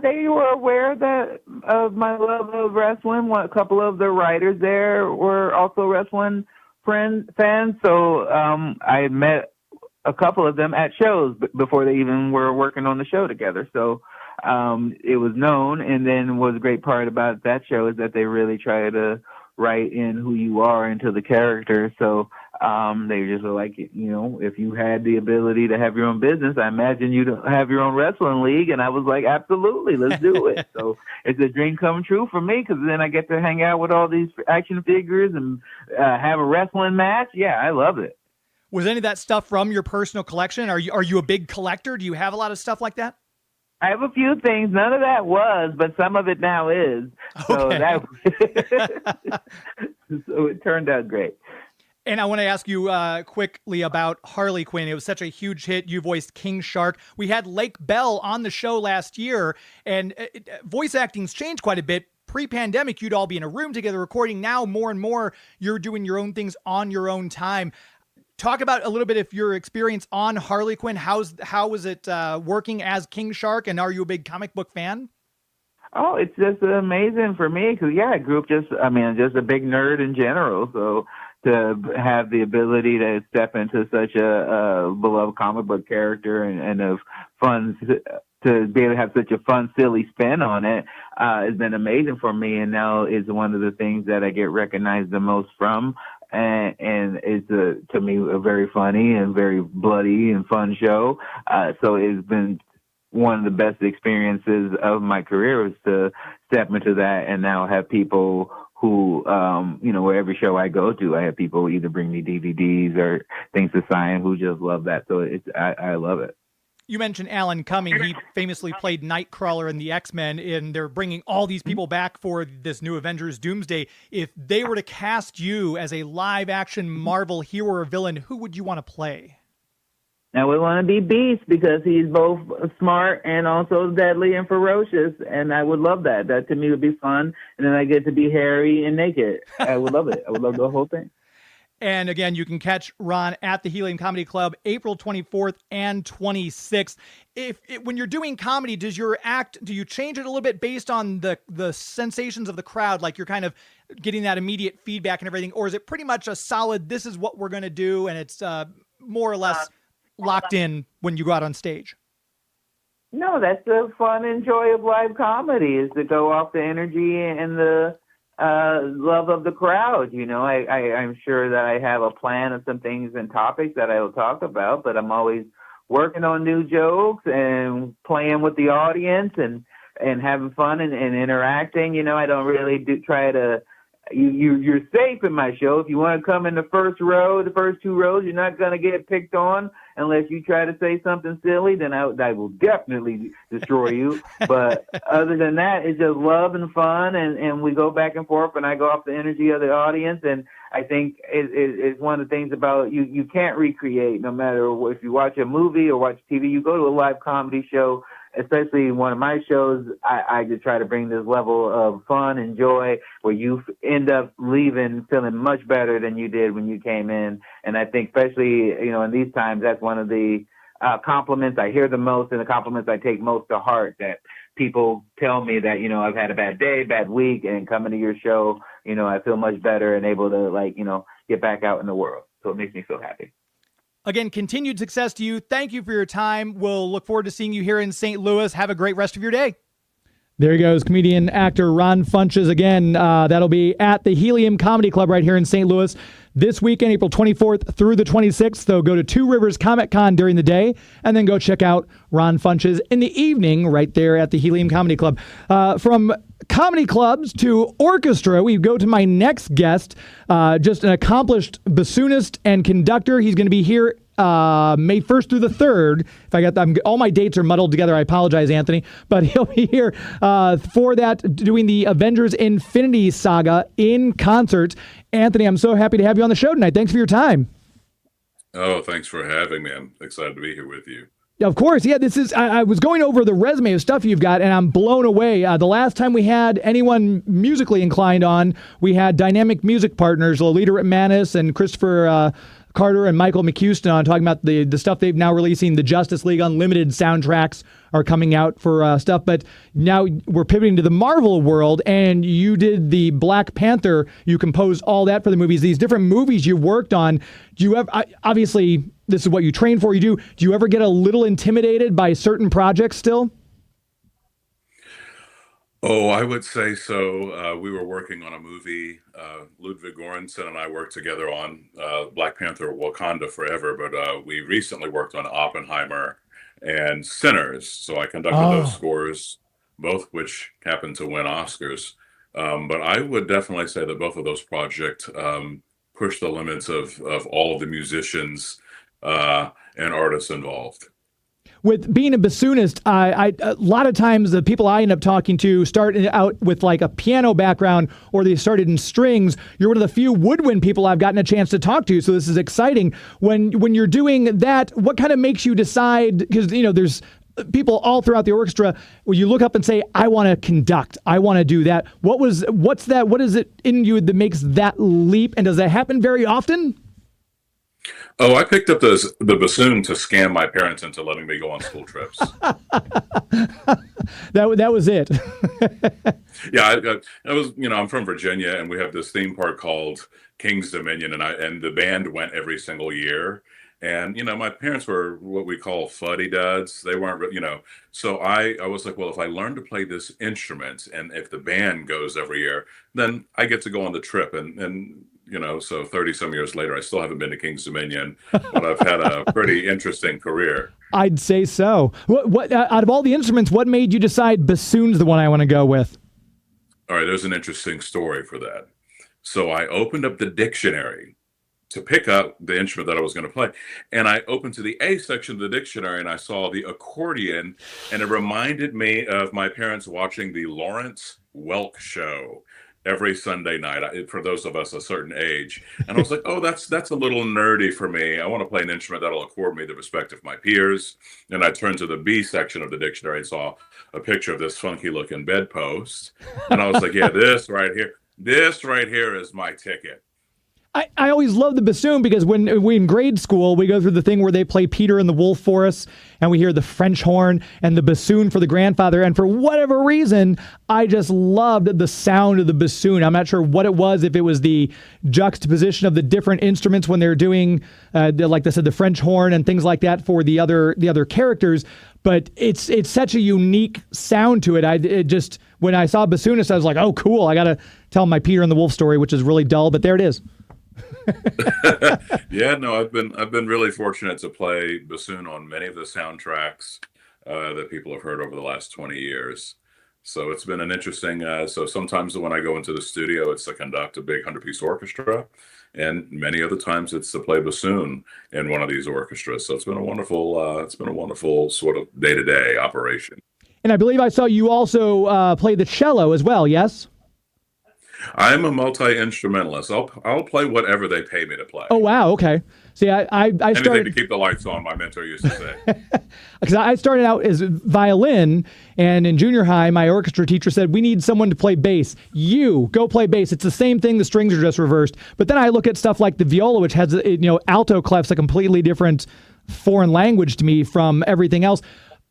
They were aware of my love of wrestling. A couple of the writers there were also wrestling fans. So I met a couple of them at shows before they even were working on the show together. So it was known. And then what was a great part about that show is that they really try to write in who you are into the character. So they just were like, if you had the ability to have your own business, I imagine you'd have your own wrestling league. And I was like, absolutely, let's do it. So it's a dream come true for me because then I get to hang out with all these action figures and have a wrestling match. Yeah, I love it. Was any of that stuff from your personal collection? Are you a big collector? Do you have a lot of stuff like that? I have a few things. None of that was, but some of it now is. So so it turned out great. And I want to ask you quickly about Harley Quinn. It was such a huge hit. You voiced King Shark. We had Lake Bell on the show last year, and voice acting's changed quite a bit. Pre-pandemic, you'd all be in a room together recording. Now, more and more, you're doing your own things on your own time. Talk about a little bit of your experience on Harley Quinn. How was it working as King Shark, and are you a big comic book fan? Oh, it's just amazing for me because, I grew up just a big nerd in general. So to have the ability to step into such a beloved comic book character and of fun, to be able to have such a fun, silly spin on it has been amazing for me. And now is one of the things that I get recognized the most from. And it's to me a very funny and very bloody and fun show. So it's been one of the best experiences of my career was to step into that and now have people who, where every show I go to, I have people either bring me DVDs or things to sign who just love that. So I love it. You mentioned Alan Cumming. He famously played Nightcrawler in the X-Men, and they're bringing all these people back for this new Avengers Doomsday. If they were to cast you as a live-action Marvel hero or villain, who would you want to play? I would want to be Beast because he's both smart and also deadly and ferocious, and I would love that. That to me would be fun, and then I get to be hairy and naked. I would love it. I would love the whole thing. And again, you can catch Ron at the Helium Comedy Club April 24th and 26th. When you're doing comedy, do you change it a little bit based on the sensations of the crowd? Like you're kind of getting that immediate feedback and everything, or is it pretty much a solid, this is what we're going to do, and it's more or less locked in when you go out on stage? No, that's the fun and joy of live comedy, is to go off the energy and the love of the crowd. I'm sure that I have a plan of some things and topics that I will talk about, but I'm always working on new jokes and playing with the audience and having fun and interacting. I don't really try to. You're safe in my show. If you want to come in the first two rows, you're not going to get picked on unless you try to say something silly. Then I will definitely destroy you. But other than that, it's just love and fun, and we go back and forth, and I go off the energy of the audience. And I think it's one of the things about you can't recreate, no matter if you watch a movie or watch TV. You go to a live comedy show, especially one of my shows, I just try to bring this level of fun and joy where you end up leaving feeling much better than you did when you came in. And I think especially, in these times, that's one of the compliments I hear the most, and the compliments I take most to heart, that people tell me that, I've had a bad day, bad week, and coming to your show, I feel much better and able to get back out in the world. So it makes me feel happy. Again, continued success to you. Thank you for your time. We'll look forward to seeing you here in St. Louis. Have a great rest of your day. There he goes, comedian, actor Ron Funches. Again, that'll be at the Helium Comedy Club right here in St. Louis this weekend, April 24th through the 26th. So go to Two Rivers Comic Con during the day, and then go check out Ron Funches in the evening right there at the Helium Comedy Club. From comedy clubs to orchestra, we go to my next guest, just an accomplished bassoonist and conductor. He's going to be here May 1st through the 3rd. If I got them, all my dates are muddled together. I apologize, Anthony, but he'll be here for that, doing the Avengers Infinity Saga in concert. Anthony, I'm so happy to have you on the show tonight. Thanks for your time. Oh, thanks for having me. I'm excited to be here with you. Of course. Yeah, this is, I was going over the resume of stuff you've got, and I'm blown away. The last time we had anyone musically inclined on, we had Dynamic Music Partners, Lolita Ritmanis and Christopher Carter and Michael McHuston on, talking about the stuff they've now releasing. The Justice League Unlimited soundtracks are coming out for stuff, but now we're pivoting to the Marvel world, and you did the Black Panther. You composed all that for the movies. These different movies you worked on. Do you ever, obviously, this is what you train for, do you ever get a little intimidated by certain projects still? Oh, I would say so. We were working on a movie. Ludwig Göransson and I worked together on Black Panther Wakanda Forever, but we recently worked on Oppenheimer and Sinners. So I conducted those scores, both which happened to win Oscars. But I would definitely say that both of those projects pushed the limits of all of the musicians and artists involved. With being a bassoonist, a lot of times the people I end up talking to start out with like a piano background, or they started in strings. You're one of the few woodwind people I've gotten a chance to talk to, so this is exciting. When you're doing that, what kind of makes you decide? Because there's people all throughout the orchestra where you look up and say, "I want to conduct. I want to do that." What is it in you that makes that leap? And does that happen very often? Oh, I picked up the bassoon to scam my parents into letting me go on school trips. That was it. Yeah, I was. I'm from Virginia, and we have this theme park called King's Dominion, and the band went every single year. And my parents were what we call fuddy-duds. They weren't, So I was like, well, if I learn to play this instrument, and if the band goes every year, then I get to go on the trip. And so 30 some years later, I still haven't been to King's Dominion, but I've had a pretty interesting career. I'd say so. What out of all the instruments, what made you decide bassoon's the one I want to go with? All right, there's an interesting story for that. So I opened up the dictionary to pick up the instrument that I was going to play. And I opened to the A section of the dictionary, and I saw the accordion, and it reminded me of my parents watching the Lawrence Welk show every Sunday night, for those of us a certain age. And I was like, oh, that's a little nerdy for me. I want to play an instrument that'll accord me the respect of my peers. And I turned to the B section of the dictionary and saw a picture of this funky looking bedpost. And I was like, yeah, this right here is my ticket. I always love the bassoon because when we in grade school, we go through the thing where they play Peter and the Wolf for us, and we hear the French horn and the bassoon for the grandfather. And for whatever reason, I just loved the sound of the bassoon. I'm not sure what it was, if it was the juxtaposition of the different instruments when they're doing, like I said, the French horn and things like that for the other characters. But it's such a unique sound to it. When I saw bassoonist, I was like, oh, cool. I got to tell my Peter and the Wolf story, which is really dull, but there it is. Yeah, no, I've been really fortunate to play bassoon on many of the soundtracks that people have heard over the last 20 years. So it's been an interesting. So sometimes when I go into the studio, it's to conduct a big 100-piece orchestra, and many other times it's to play bassoon in one of these orchestras. So it's been a wonderful sort of day-to-day operation. And I believe I saw you also play the cello as well. Yes. I'm a multi-instrumentalist. I'll play whatever they pay me to play. Oh, wow. Okay. See, I Anything started to keep the lights on, my mentor used to say. because I started out as violin, and in junior high, my orchestra teacher said, we need someone to play bass. You go play bass. It's the same thing. The strings are just reversed. But then I look at stuff like the viola, which has, alto clef's a completely different foreign language to me from everything else.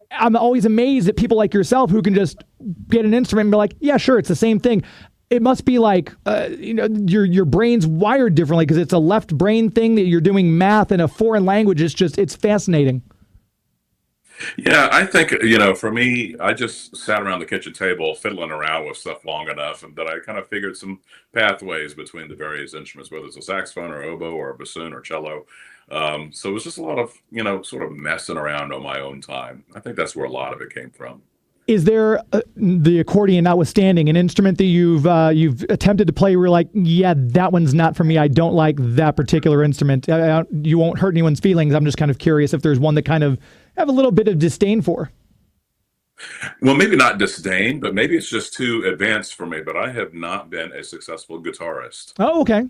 I'm always amazed at people like yourself who can just get an instrument and be like, yeah, sure, it's the same thing. It must be like, your brain's wired differently because it's a left brain thing that you're doing math in a foreign language. It's fascinating. Yeah, I think, for me, I just sat around the kitchen table fiddling around with stuff long enough, and that I kind of figured some pathways between the various instruments, whether it's a saxophone or oboe or a bassoon or cello. So it was just a lot of, sort of messing around on my own time. I think that's where a lot of it came from. Is there, the accordion notwithstanding, an instrument that you've attempted to play where you're like, yeah, that one's not for me. I don't like that particular instrument. You won't hurt anyone's feelings. I'm just kind of curious if there's one that kind of have a little bit of disdain for. Well, maybe not disdain, but maybe it's just too advanced for me. But I have not been a successful guitarist. Oh, okay.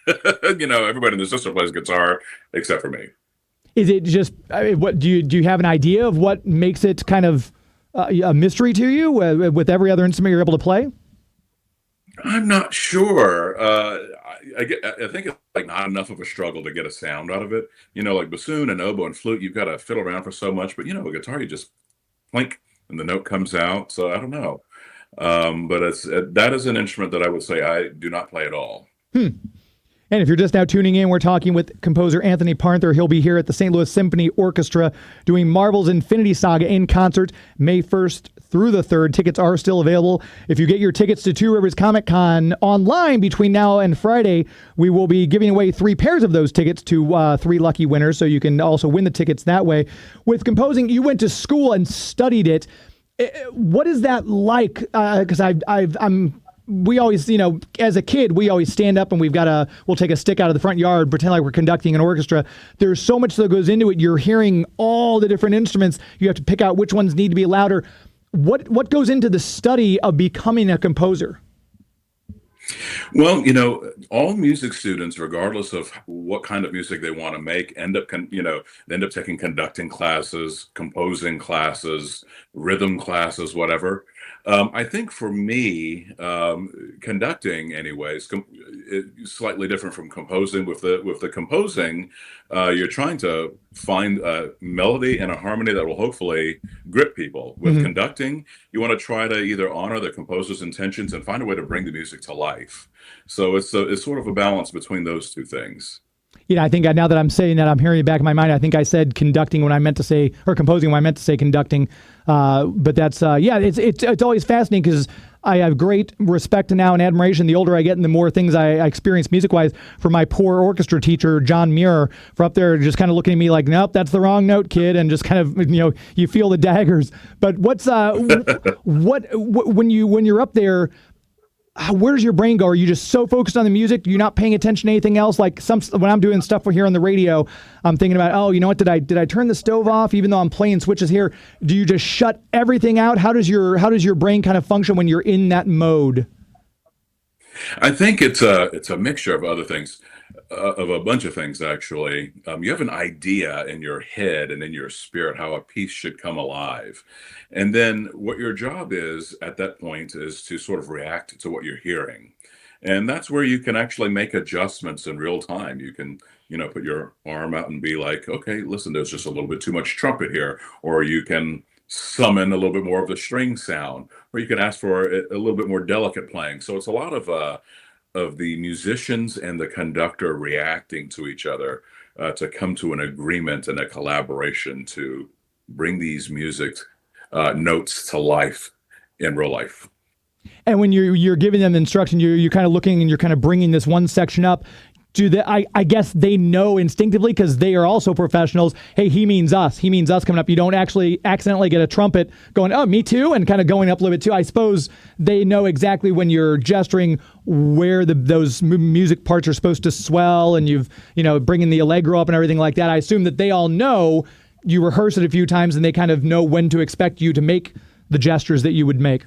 Everybody in the system plays guitar except for me. Is it just, what do you have an idea of what makes it kind of a mystery to you with every other instrument you're able to play? I'm not sure. I think it's like not enough of a struggle to get a sound out of it. Like bassoon and oboe and flute, you've got to fiddle around for so much. But a guitar, you just plink and the note comes out. So I don't know. But that is an instrument that I would say I do not play at all. And if you're just now tuning in, we're talking with composer Anthony Parnther. He'll be here at the St. Louis Symphony Orchestra doing Marvel's Infinity Saga in concert May 1st through the 3rd. Tickets are still available. If you get your tickets to Two Rivers Comic Con online between now and Friday, we will be giving away 3 pairs of those tickets to 3 lucky winners, so you can also win the tickets that way. With composing, you went to school and studied it. What is that like? Because we always, as a kid, we always stand up and we'll take a stick out of the front yard, pretend like we're conducting an orchestra. There's so much that goes into it. You're hearing all the different instruments. You have to pick out which ones need to be louder. What goes into the study of becoming a composer? Well, all music students, regardless of what kind of music they want to make, end up taking conducting classes, composing classes, rhythm classes, whatever. I think for me, conducting, anyways, is slightly different from composing. With the composing, you're trying to find a melody and a harmony that will hopefully grip people. With conducting, you want to try to either honor the composer's intentions and find a way to bring the music to life. So it's sort of a balance between those two things. I think now that I'm saying that, I'm hearing it back in my mind. I think I said conducting when I meant to say, or composing when I meant to say conducting. But that's, it's always fascinating because I have great respect now and admiration. The older I get and the more things I experience music-wise for my poor orchestra teacher, John Muir, for up there just kind of looking at me like, nope, that's the wrong note, kid. And just kind of, you feel the daggers. But what's, when you're up there, where does your brain go? Are you just so focused on the music, you're not paying attention to anything else? Like when I'm doing stuff here on the radio, I'm thinking about, oh, you know what? Did I turn the stove off even though I'm playing switches here? Do you just shut everything out? How does your brain kind of function when you're in that mode? I think it's a mixture of other things, of a bunch of things, actually. You have an idea in your head and in your spirit how a piece should come alive. And then what your job is at that point is to sort of react to what you're hearing. And that's where you can actually make adjustments in real time. You can, put your arm out and be like, okay, listen, there's just a little bit too much trumpet here. Or you can summon a little bit more of the string sound, or you can ask for a little bit more delicate playing. So it's a lot of the musicians and the conductor reacting to each other to come to an agreement and a collaboration to bring these music notes to life in real life. And when you're giving them instruction, you're kind of looking and you're kind of bringing this one section up. I guess they know instinctively, because they are also professionals, hey, he means us coming up. You don't actually accidentally get a trumpet going, oh, me too, and kind of going up a little bit too. I suppose they know exactly when you're gesturing where those music parts are supposed to swell, and you've, bringing the allegro up and everything like that. I assume that they all know, you rehearse it a few times, and they kind of know when to expect you to make the gestures that you would make.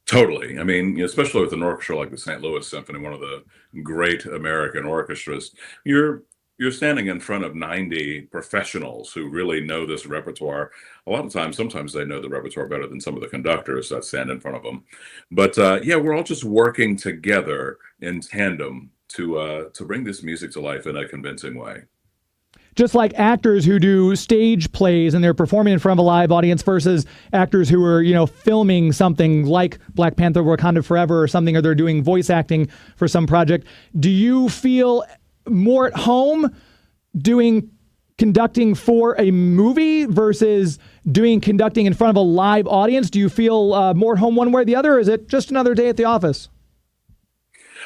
Totally. I mean, especially with an orchestra like the St. Louis Symphony, one of the great American orchestras, you're standing in front of 90 professionals who really know this repertoire. A lot of times, sometimes they know the repertoire better than some of the conductors that stand in front of them. But we're all just working together in tandem to bring this music to life in a convincing way. Just like actors who do stage plays and they're performing in front of a live audience versus actors who are, filming something like Black Panther, Wakanda Forever or something, or they're doing voice acting for some project. Do you feel more at home doing conducting for a movie versus doing conducting in front of a live audience? Do you feel more at home one way or the other, or is it just another day at the office?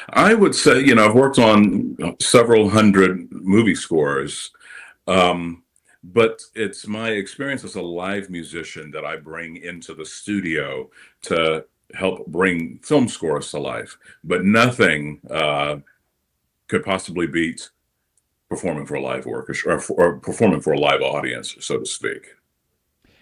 I would say, I've worked on several hundred movie scores. But it's my experience as a live musician that I bring into the studio to help bring film scores to life. But nothing could possibly beat performing for a live orchestra or performing for a live audience, so to speak.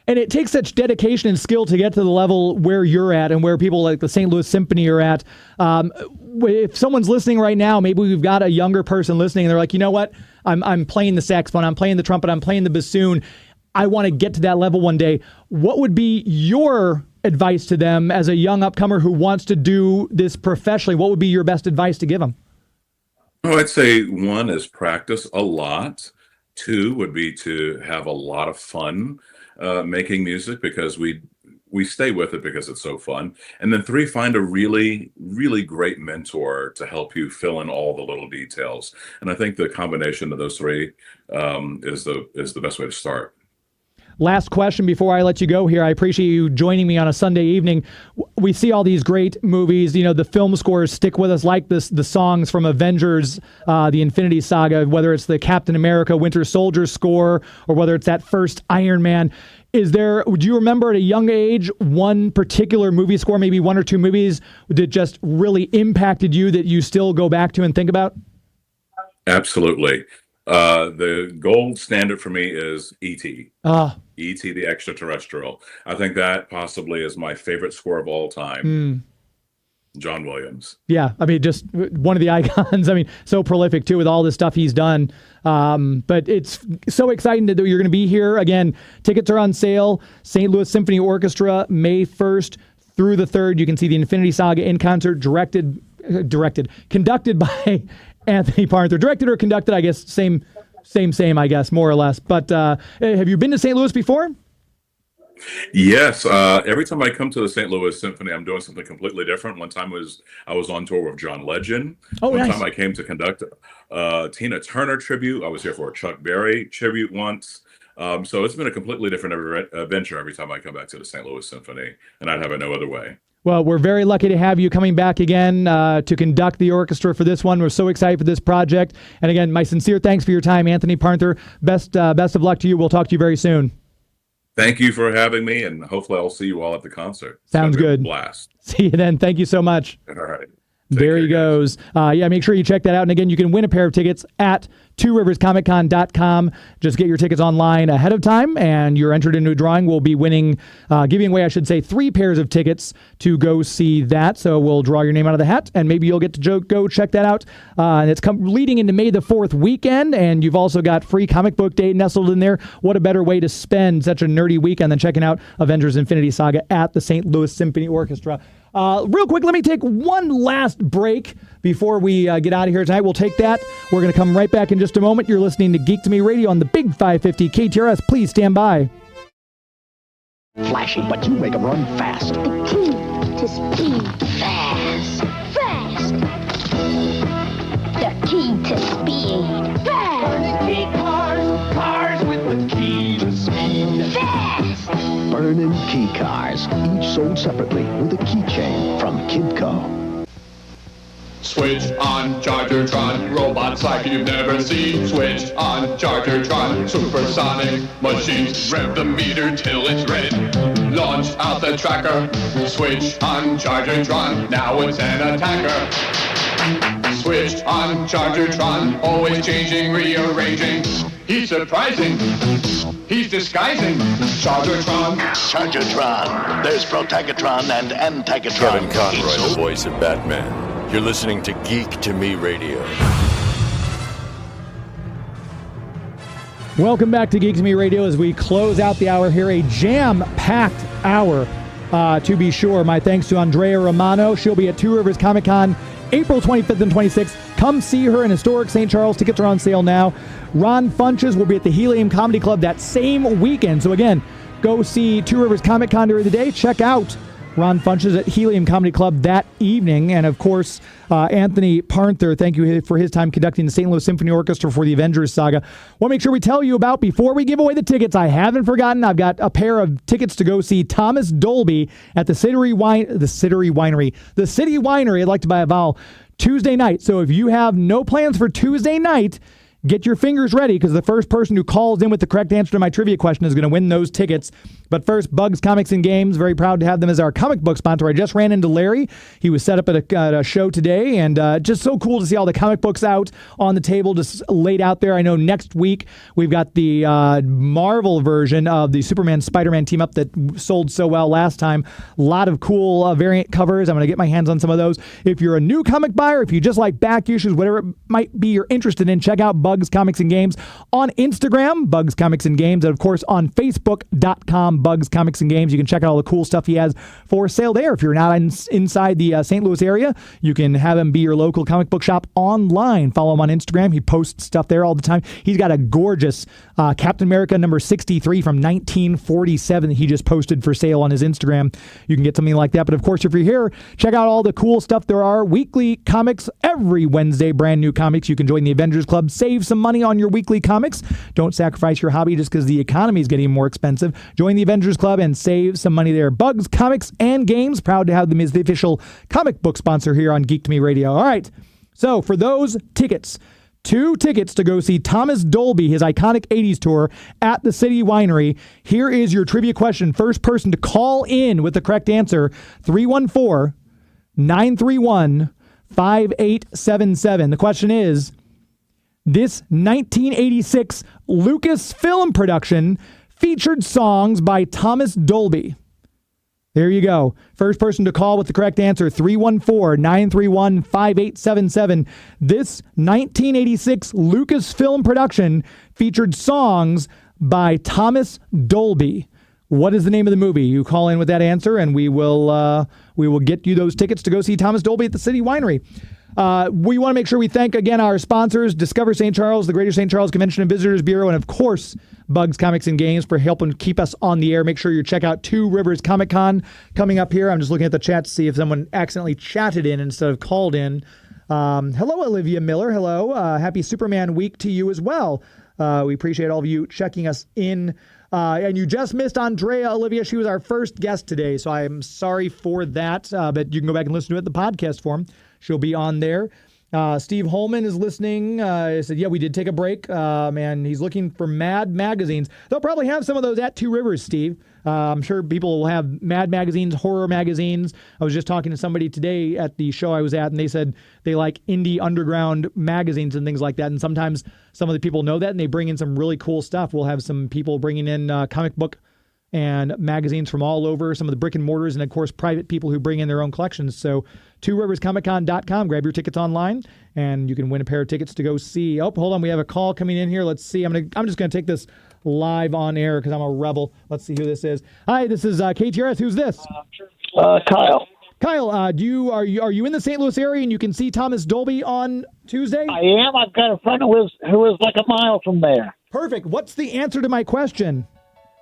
And it takes such dedication and skill to get to the level where you're at and where people like the St. Louis Symphony are at. If someone's listening right now, maybe we've got a younger person listening and they're like, you know what? I'm playing the saxophone, I'm playing the trumpet, I'm playing the bassoon. I want to get to that level one day. What would be your advice to them as a young upcomer who wants to do this professionally? What would be your best advice to give them? Oh, I'd say one is practice a lot. Two would be to have a lot of fun making music, because we stay with it because it's so fun. And then three, find a really, really great mentor to help you fill in all the little details. And I think the combination of those three is the best way to start. Last question before I let you go here. I appreciate you joining me on a Sunday evening. We see all these great movies. The film scores stick with us, like the songs from Avengers, the Infinity Saga, whether it's the Captain America Winter Soldier score or whether it's that first Iron Man. Do you remember at a young age one particular movie score, maybe one or two movies that just really impacted you that you still go back to and think about? Absolutely. The gold standard for me is E.T. E.T. the Extraterrestrial. I think that possibly is my favorite score of all time. John Williams. Yeah, I mean, just one of the icons. I mean, so prolific too with all the stuff he's done. But it's so exciting that you're going to be here. Again, tickets are on sale. St. Louis Symphony Orchestra, May 1st through the 3rd. You can see the Infinity Saga in concert, conducted by Anthony Parnther. Directed or conducted, I guess, same, I guess, more or less. But have you been to St. Louis before? Yes. Every time I come to the St. Louis Symphony, I'm doing something completely different. One time I was on tour with John Legend. One time I came to conduct Tina Turner tribute. I was here for a Chuck Berry tribute once. So it's been a completely different adventure every time I come back to the St. Louis Symphony, and I'd have it no other way. Well, we're very lucky to have you coming back again to conduct the orchestra for this one. We're so excited for this project. And again, my sincere thanks for your time, Anthony Parnther. Best of luck to you. We'll talk to you very soon. Thank you for having me, and hopefully I'll see you all at the concert. Sounds good. Blast. See you then. Thank you so much. All right. There he goes. Make sure you check that out. And again, you can win a pair of tickets at tworiverscomiccon.com. Just get your tickets online ahead of time, and you're entered into a drawing. We'll be giving away, 3 pairs of tickets to go see that. So we'll draw your name out of the hat, and maybe you'll get to go check that out. And it's leading into May the 4th weekend, and you've also got free comic book day nestled in there. What a better way to spend such a nerdy weekend than checking out Avengers Infinity Saga at the St. Louis Symphony Orchestra. Real quick, let me take one last break before we get out of here tonight. We'll take that. We're going to come right back in just a moment. You're listening to Geek to Me Radio on the Big 550 KTRS. Please stand by. Flashy, but you make them run fast. The key to speed. Fast. Fast. The key to speed. Fast. Key cars with the key to speed. Fast. Burning key cars, each sold separately with a keychain from Kidco. Switch on Chargertron, robots like you've never seen. Switch on Chargertron, supersonic machines. Rev the meter till it's red. Launch out the tracker. Switch on Chargertron, now it's an attacker. Switch on Chargertron, always changing, rearranging. He's surprising. He's disguising. Chargertron. Chargertron. There's Protagatron and Antagatron. Kevin Conroy, the voice of Batman. You're listening to Geek to Me Radio. Welcome back to Geek to Me Radio as we close out the hour here. A jam-packed hour, to be sure. My thanks to Andrea Romano. She'll be at Two Rivers Comic Con April 25th and 26th. Come see her in historic St. Charles. Tickets are on sale now. Ron Funches will be at the Helium Comedy Club that same weekend. So again, go see Two Rivers Comic Con during the day. Check out Ron Funches at Helium Comedy Club that evening. And, of course, Anthony Parnther, thank you for his time conducting the St. Louis Symphony Orchestra for the Avengers Saga. Want to make sure we tell you about, before we give away the tickets, I haven't forgotten, I've got a pair of tickets to go see Thomas Dolby at the City Winery. I'd like to buy a vowel Tuesday night. So if you have no plans for Tuesday night, get your fingers ready, because the first person who calls in with the correct answer to my trivia question is going to win those tickets. But first, Bugs Comics and Games. Very proud to have them as our comic book sponsor. I just ran into Larry. He was set up at a show today, and just so cool to see all the comic books out on the table, just laid out there. I know next week we've got the Marvel version of the Superman Spider-Man team up that sold so well last time. A lot of cool variant covers. I'm going to get my hands on some of those. If you're a new comic buyer, if you just like back issues, whatever it might be you're interested in, check out Bugs Comics and Games on Instagram, Bugs Comics and Games, and of course on Facebook.com, Bugs Comics and Games. You can check out all the cool stuff he has for sale there. If you're not inside the St. Louis area, you can have him be your local comic book shop online. Follow him on Instagram. He posts stuff there all the time. He's got a gorgeous Captain America number 63 from 1947 that he just posted for sale on his Instagram. You can get something like that. But of course, if you're here, check out all the cool stuff. There are weekly comics every Wednesday, brand new comics. You can join the Avengers Club, save some money on your weekly comics. Don't sacrifice your hobby just because the economy is getting more expensive. Join the Avengers Club and save some money there. Bugs Comics and Games, proud to have them as the official comic book sponsor here on Geek to Me Radio. All right, so for those tickets, 2 tickets to go see Thomas Dolby, his iconic 80s tour at the City Winery. Here is your trivia question. First person to call in with the correct answer, 314-931-5877. The question is, this 1986 Lucasfilm production featured songs by Thomas Dolby. There you go. First person to call with the correct answer, 314-931-5877. This 1986 Lucasfilm production featured songs by Thomas Dolby. What is the name of the movie? You call in with that answer, and we will get you those tickets to go see Thomas Dolby at the City Winery. We want to make sure we thank, again, our sponsors, Discover St. Charles, the Greater St. Charles Convention and Visitors Bureau, and, of course, Bugs Comics and Games for helping keep us on the air. Make sure you check out Two Rivers Comic Con coming up here. I'm just looking at the chat to see if someone accidentally chatted in instead of called in. Hello, Olivia Miller. Hello. Happy Superman week to you as well. We appreciate all of you checking us in. And you just missed Andrea, Olivia. She was our first guest today, so I'm sorry for that. But you can go back and listen to it in the podcast form. She'll be on there. Steve Holman is listening. He said, yeah, we did take a break. And he's looking for Mad magazines. They'll probably have some of those at Two Rivers, Steve. I'm sure people will have Mad magazines, horror magazines. I was just talking to somebody today at the show I was at, and they said they like indie underground magazines and things like that. And sometimes some of the people know that, and they bring in some really cool stuff. We'll have some people bringing in comic book and magazines from all over, some of the brick and mortars, and of course private people who bring in their own collections. So tworiverscomiccon.com, grab your tickets online, and you can win a pair of tickets to go see. Oh, hold on, we have a call coming in here. Let's see. I'm just gonna take this live on air because I'm a rebel. Let's see who this is. Hi, this is KTRS. Who's this? Kyle. Kyle, are you in the St. Louis area and you can see Thomas Dolby on Tuesday? I am. I've got a friend who is like a mile from there. Perfect. What's the answer to my question?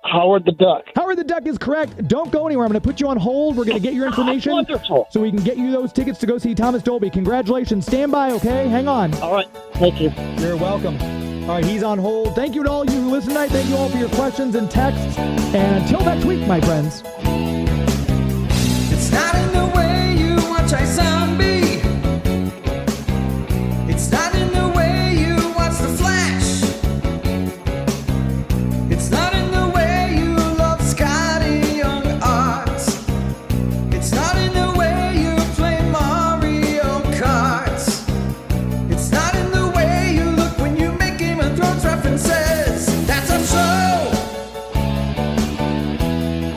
Howard the Duck. Howard the Duck is correct. Don't go anywhere. I'm going to put you on hold. We're going to get your information. Wonderful. So we can get you those tickets to go see Thomas Dolby. Congratulations. Stand by, okay? Hang on. All right. Thank you. You're welcome. All right, he's on hold. Thank you to all you who listen tonight. Thank you all for your questions and texts. And until next week, my friends. It's not in the way you watch a zombie. It's not in the way you watch The Flash. It's not in the way you love Scotty Young Arts. It's not in the way you play Mario Karts. It's not in the way you look when you make Game of Thrones references. That's our show.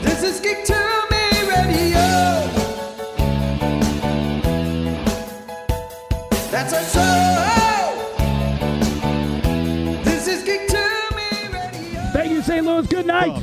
This is Geek to Me Radio. That's our show. This is Geek to Me Radio. Thank you, St. Louis. Good night.